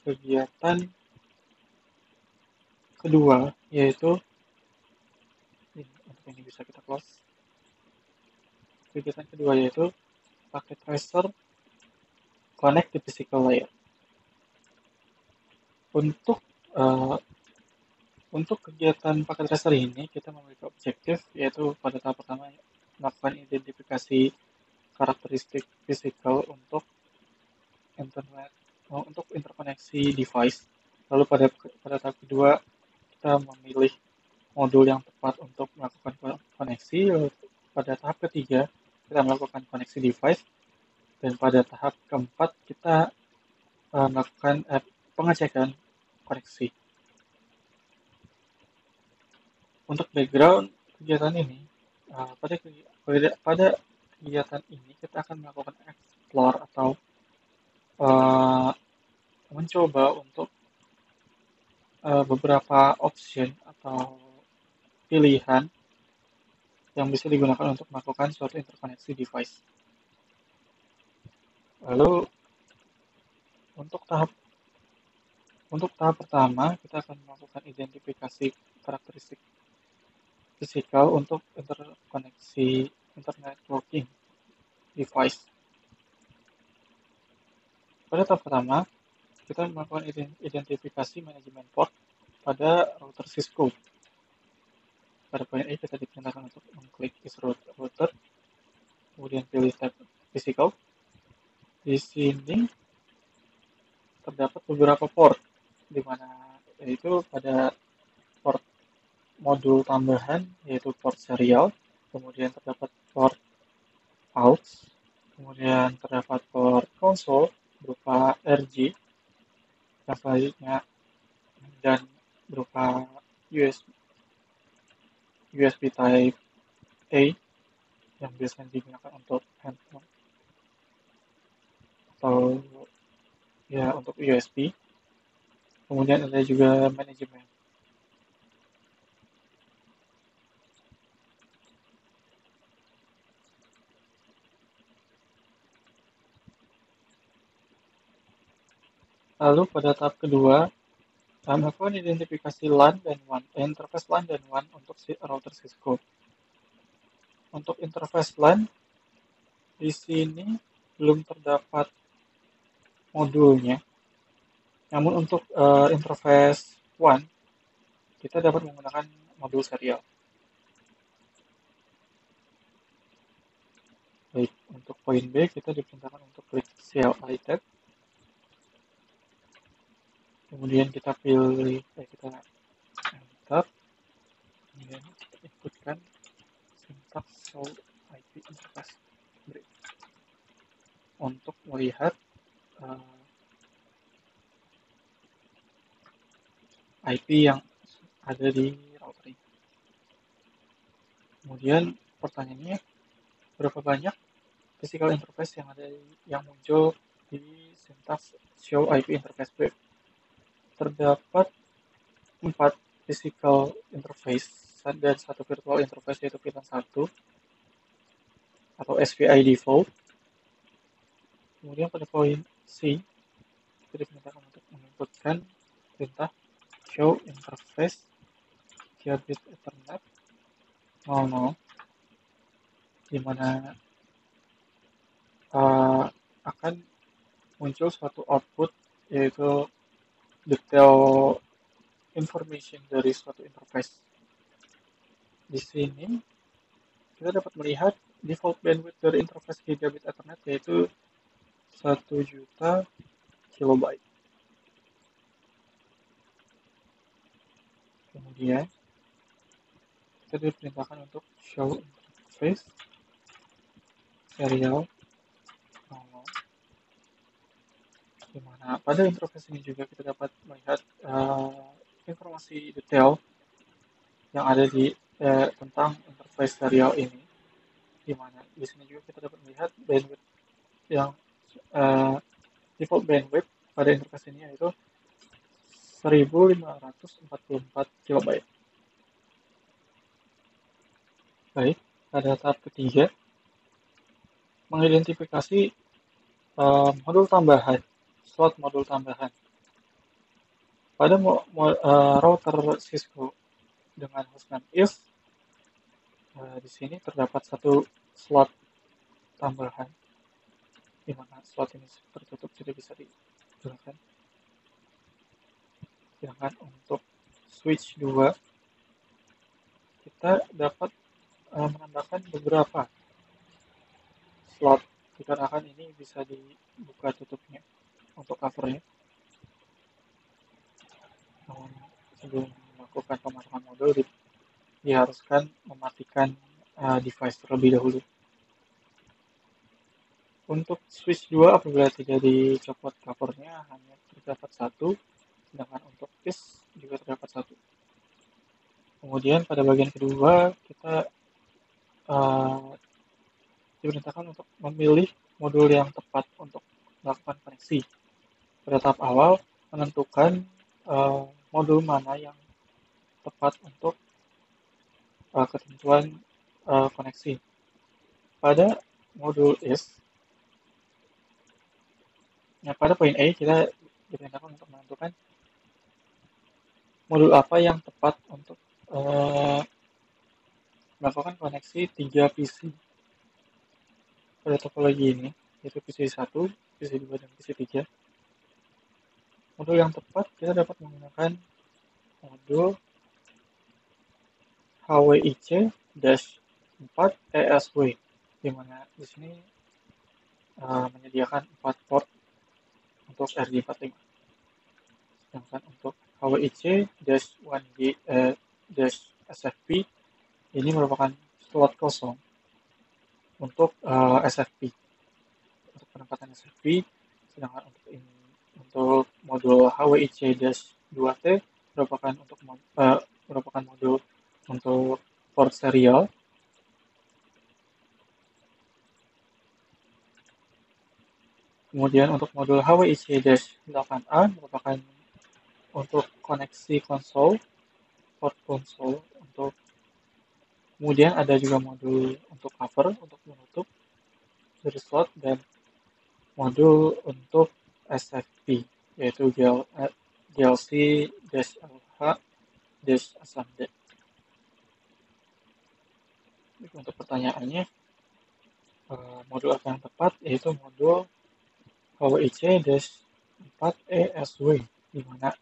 kegiatan kedua, yaitu untuk ini bisa kita close. Kegiatan kedua yaitu paket tracer connect the physical layer. Untuk kegiatan paket tracer ini kita memiliki objektif yaitu pada tahap pertama melakukan identifikasi karakteristik fisikal untuk interkoneksi device. Lalu pada tahap kedua kita memilih modul yang tepat untuk melakukan koneksi. Lalu pada tahap ketiga kita melakukan koneksi device, dan pada tahap keempat kita melakukan pengecekan koneksi. Untuk background kegiatan ini, pada kegiatan ini kita akan melakukan explore atau mencoba untuk beberapa option atau pilihan yang bisa digunakan untuk melakukan suatu interkoneksi device. Lalu untuk tahap pertama kita akan melakukan identifikasi karakteristik fisikal untuk interkoneksi internetworking device. Pada tahap pertama kita melakukan identifikasi manajemen port pada router Cisco. Pada poin A kita diperintahkan untuk mengklik is router, kemudian pilih tab physical. Di sini terdapat beberapa port, di mana yaitu pada port modul tambahan yaitu port serial, kemudian terdapat port aux, kemudian terdapat port console berupa RG, yang selanjutnya dan berupa USB Type A yang biasanya digunakan untuk handphone. atau ya untuk USB. Kemudian ada juga manajemen. Lalu pada tahap kedua, melakukan identifikasi LAN dan WAN, interface LAN dan WAN untuk router Cisco. Untuk interface LAN, di sini belum terdapat modulnya. Namun untuk interface WAN, kita dapat menggunakan modul serial. Baik, untuk poin B, kita diperintahkan untuk klik CLI tab. Kemudian kita pilih, kita enter. Kemudian kita inputkan syntax show IP interface untuk melihat IP yang ada di router ini. Kemudian pertanyaannya, berapa banyak physical interface yang muncul di syntax show IP interface web? Terdapat 4 physical interface dan 1 virtual interface, yaitu VLAN 1 atau SVI default. Kemudian pada poin C, kita diperintahkan untuk menginputkan perintah show interface gigabit ethernet 00, di mana akan muncul suatu output, yaitu detail information dari suatu interface. Di sini kita dapat melihat default bandwidth dari interface gigabit ethernet yaitu 1 juta kilobyte. Kemudian kita diperintahkan untuk show interface serial 00, di mana pada interface ini juga kita dapat melihat informasi detail yang ada di tentang interface serial ini, di mana di sini juga kita dapat melihat bandwidth yang default bandwidth pada interface ini yaitu 1544 kilobyte. Baik, pada tahap ketiga, mengidentifikasi modul tambahan, slot modul tambahan. Pada router Cisco dengan hostname is, di sini terdapat 1 slot tambahan, di mana slot ini tertutup tidak bisa digunakan. Sedangkan untuk switch 2, kita dapat menambahkan beberapa slot, dikarenakan ini bisa dibuka tutupnya untuk covernya. Namun sebelum melakukan pemasangan modul, diharuskan mematikan device terlebih dahulu. Untuk switch 2, apabila tidak dicopot covernya, hanya terdapat 1, sedangkan untuk is juga terdapat 1. Kemudian pada bagian kedua, kita diperintahkan untuk memilih modul yang tepat untuk melakukan koneksi. Pada tahap awal, menentukan modul mana yang tepat untuk ketentuan koneksi. Pada modul is, pada poin A, kita diperintahkan untuk menentukan modul apa yang tepat untuk melakukan koneksi 3 PC. Pada topologi ini, yaitu PC 1, PC 2, dan PC 3. Modul yang tepat, kita dapat menggunakan modul HWIC-4 ESW, di mana di sini menyediakan 4 port untuk RJ45. Sedangkan untuk HWIC-1G-SFP ini merupakan slot kosong untuk SFP, untuk penempatan SFP. Sedangkan untuk modul HWIC-2T merupakan modul untuk port serial. Kemudian untuk modul HWIC-8A merupakan untuk koneksi konsol, port konsol untuk kemudian ada juga modul untuk cover untuk menutup dari slot dan modul untuk SFP yaitu GLC-LH-SMD. Untuk pertanyaannya, modul apa yang tepat yaitu modul HWIC-4ESW di mana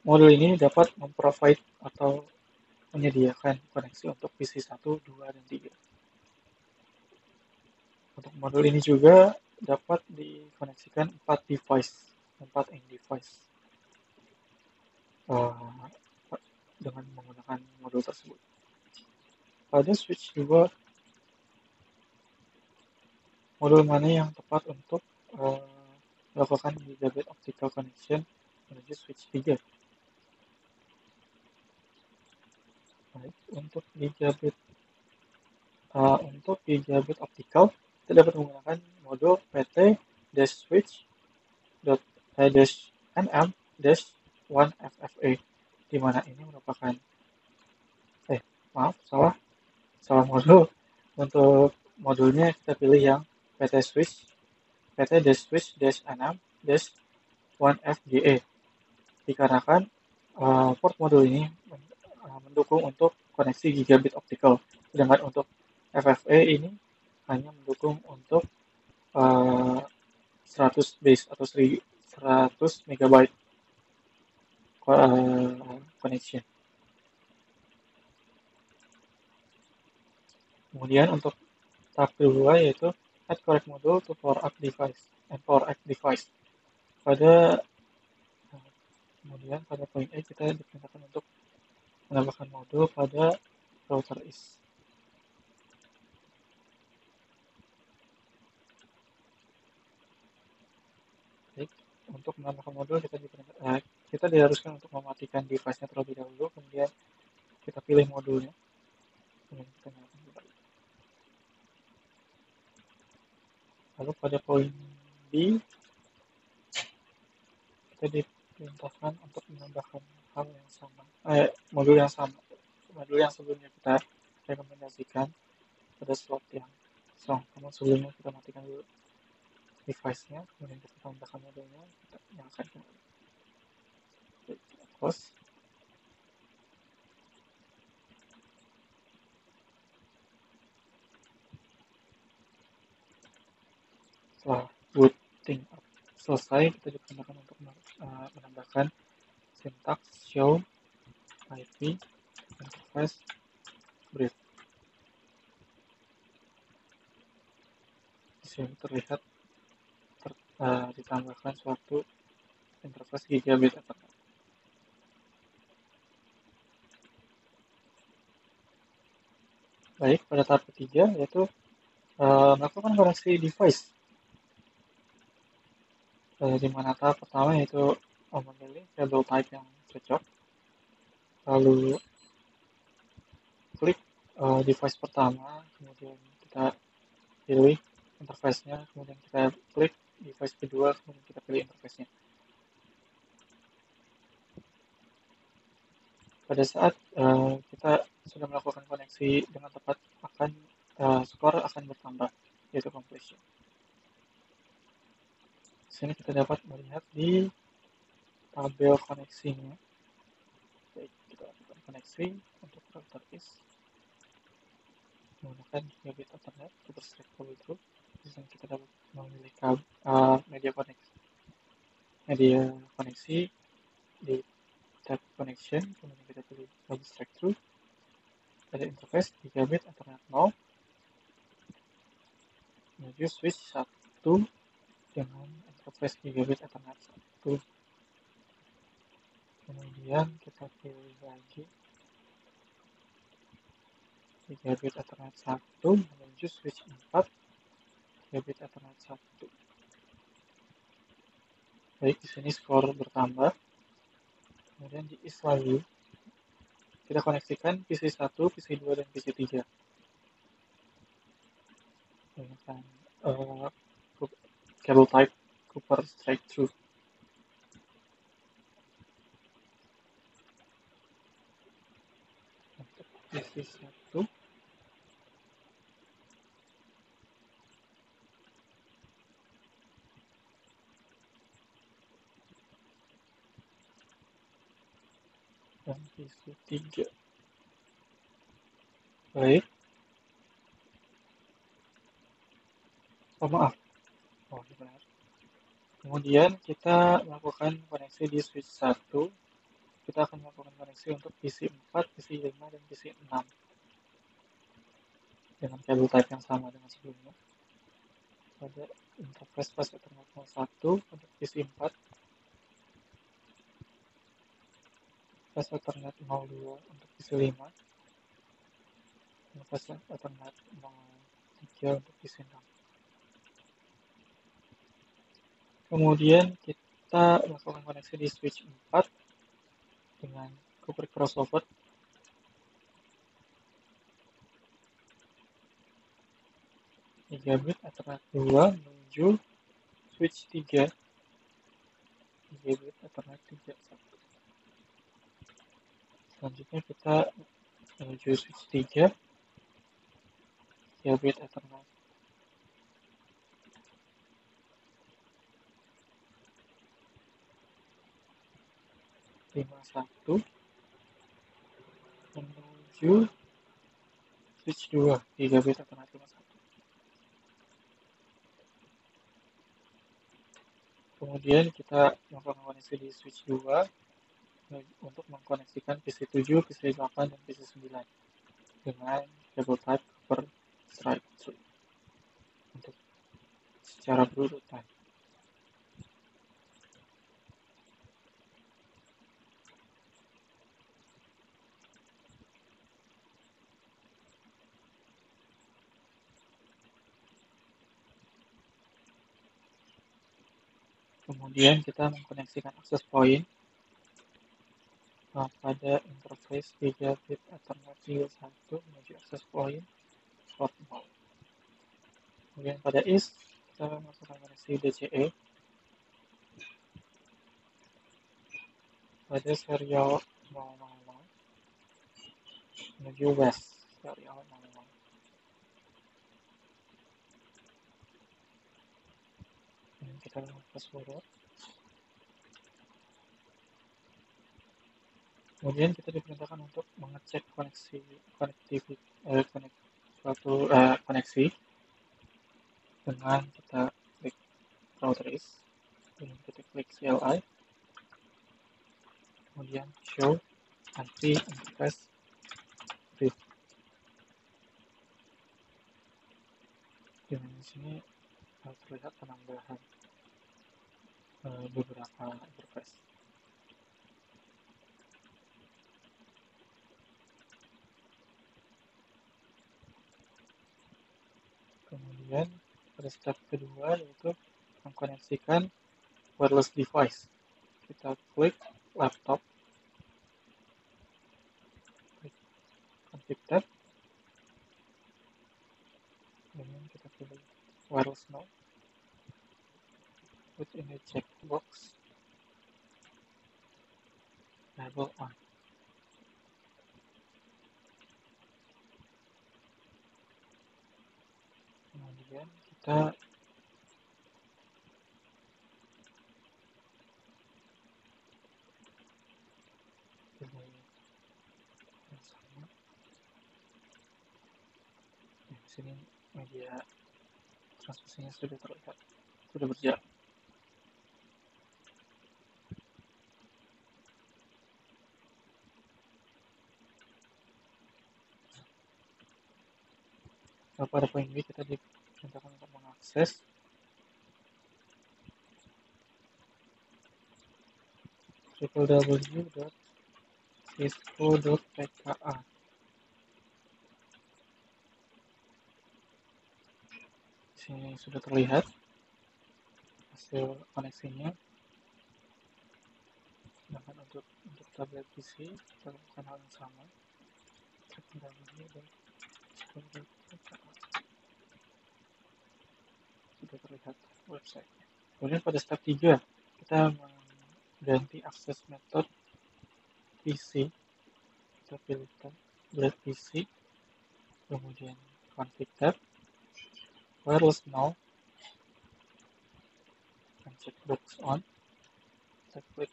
modul ini dapat memprovide atau menyediakan koneksi untuk PC 1, 2, dan 3. Untuk modul ini juga dapat dikoneksikan 4 end device dengan menggunakan modul tersebut. Pada switch 2, modul mana yang tepat untuk melakukan gigabit optical connection menuju switch 3? Baik, untuk gigabit optical kita dapat menggunakan modul PT-switch.nm-1FFA di mana ini merupakan salah modul. Untuk modulnya kita pilih yang PT-switch-NM-1FGA dikarenakan port modul ini mendukung untuk koneksi gigabit optical, sedangkan untuk FFA ini hanya mendukung untuk 100 base atau 100 megabyte connection. Kemudian untuk tahap kedua yaitu add correct module to power up device and power act device. Kemudian pada poin A kita diperintahkan untuk menambahkan modul pada router is. Baik, untuk menambahkan modul kita diharuskan untuk mematikan device-nya terlebih dahulu, kemudian kita pilih modulnya, kemudian kita nyalakan kembali. Lalu pada poin B kita diperintahkan untuk menambahkan modul yang sebelumnya kita rekomendasikan pada slot yang kosong. Namun sebelumnya kita matikan dulu device-nya, kemudian kita tambahkan modulnya, kita nyalakan kembali. Kita close. Setelah booting up selesai, kita diperintahkan untuk menambahkan syntax show IP interface brief. Di sini terlihat ditambahkan suatu interface gigabit Ethernet. Baik, pada tahap ketiga yaitu melakukan koneksi device. Di mana tahap pertama yaitu memilih cable type yang cocok, lalu klik device pertama, kemudian kita pilih interface-nya, kemudian kita klik device kedua, kemudian kita pilih interface-nya. Pada saat kita sudah melakukan koneksi dengan tepat, skor akan bertambah, yaitu completion. Di sini kita dapat melihat di tabel koneksinya. Baik, kita lakukan koneksi untuk router is menggunakan gigabit Ethernet super straightforward through. Di sini kita dapat memilih media koneksi di tab connection, kemudian kita pilih double straight through. Pada interface gigabit Ethernet 0 menuju switch 1 dengan interface gigabit Ethernet 1. Kemudian kita pilih lagi gigabit Ethernet 1 menuju switch 4 gigabit Ethernet 1. Baik, di sini skor bertambah. Kemudian di is lagi kita koneksikan PC 1, PC 2, dan PC 3 dengan cable type Cooper straight through. Untuk PC1 dan PC3. Baik. Oh, maaf. Oh, benar. Kemudian kita melakukan koneksi di switch 1. Kita akan melakukan koneksi untuk PC4, PC5, dan PC6 dengan kabel type yang sama dengan sebelumnya. Pada interface fast Ethernet 01 untuk PC4, fast Ethernet 02 untuk PC5, dan fast Ethernet 03 untuk PC6. Kemudian kita melakukan koneksi di switch 4 dengan Cooper crossover. Gigabit Ethernet 2 menuju switch 3 Gigabit Ethernet 3. Selanjutnya kita menuju switch 3 Gigabit Ethernet 51 menuju switch 2 Gigabit Ethernet 51. Kemudian kita melakukan koneksi di switch 2 untuk mengkoneksikan PC7, PC8, dan PC9 dengan cable type Cooper straight through untuk secara berurutan. Kemudian kita mengkoneksikan access point pada interface Gigabit Ethernet 1 menuju access point port 0. Kemudian pada IS kita masukkan koneksi DCE pada serial 000 menuju west serial 00. Dan kita fast forward. Kemudian kita diperintahkan untuk mengecek koneksi dengan kita klik route trace, kemudian kita klik CLI, kemudian show IP interface brief. Dan di sini terlihat penambahan beberapa interface. Kemudian pada step kedua yaitu mengkoneksikan wireless device. Kita klik laptop, klik config tab, kemudian kita pilih wireless node, put in the checkbox enable on. Kemudian kita pilih yang sama. Di sini media transmisinya sudah terlihat, sudah berjalan. Pada poin ini kita diperintahkan untuk mengakses www.cisco.pka. Di sini sudah terlihat hasil koneksinya. Sedangkan untuk tablet PC kita lakukan hal yang sama. Sudah terlihat website. Kemudian pada step 3, kita mengganti akses method PC. Kita pilihkan build PC, kemudian config tab, wireless now, dan checkbox on. Kita klik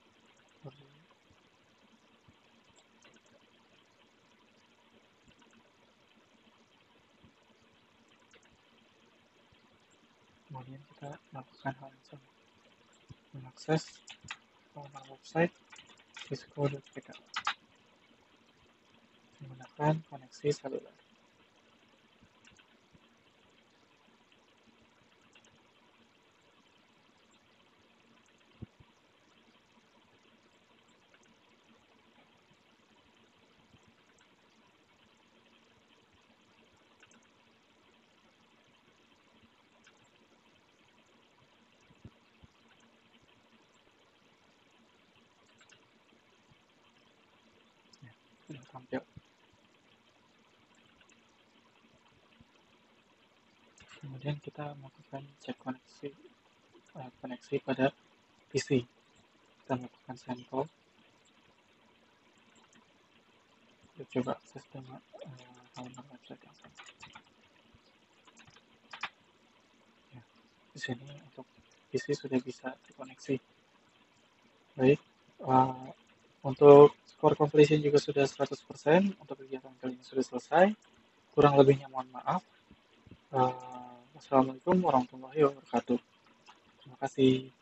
kemudian kita lakukan hal yang sama, mengakses website cisco.pk menggunakan koneksi seluler. Sudah tampil. Kemudian kita melakukan cek koneksi pada PC. Kita melakukan sampel. Kita coba akses dengan halaman website yang sama. Ya, di sini untuk PC sudah bisa terkoneksi. Baik, untuk skor completion juga sudah 100%. Untuk kegiatan kali ini sudah selesai. Kurang lebihnya mohon maaf. Wassalamualaikum warahmatullahi wabarakatuh. Terima kasih.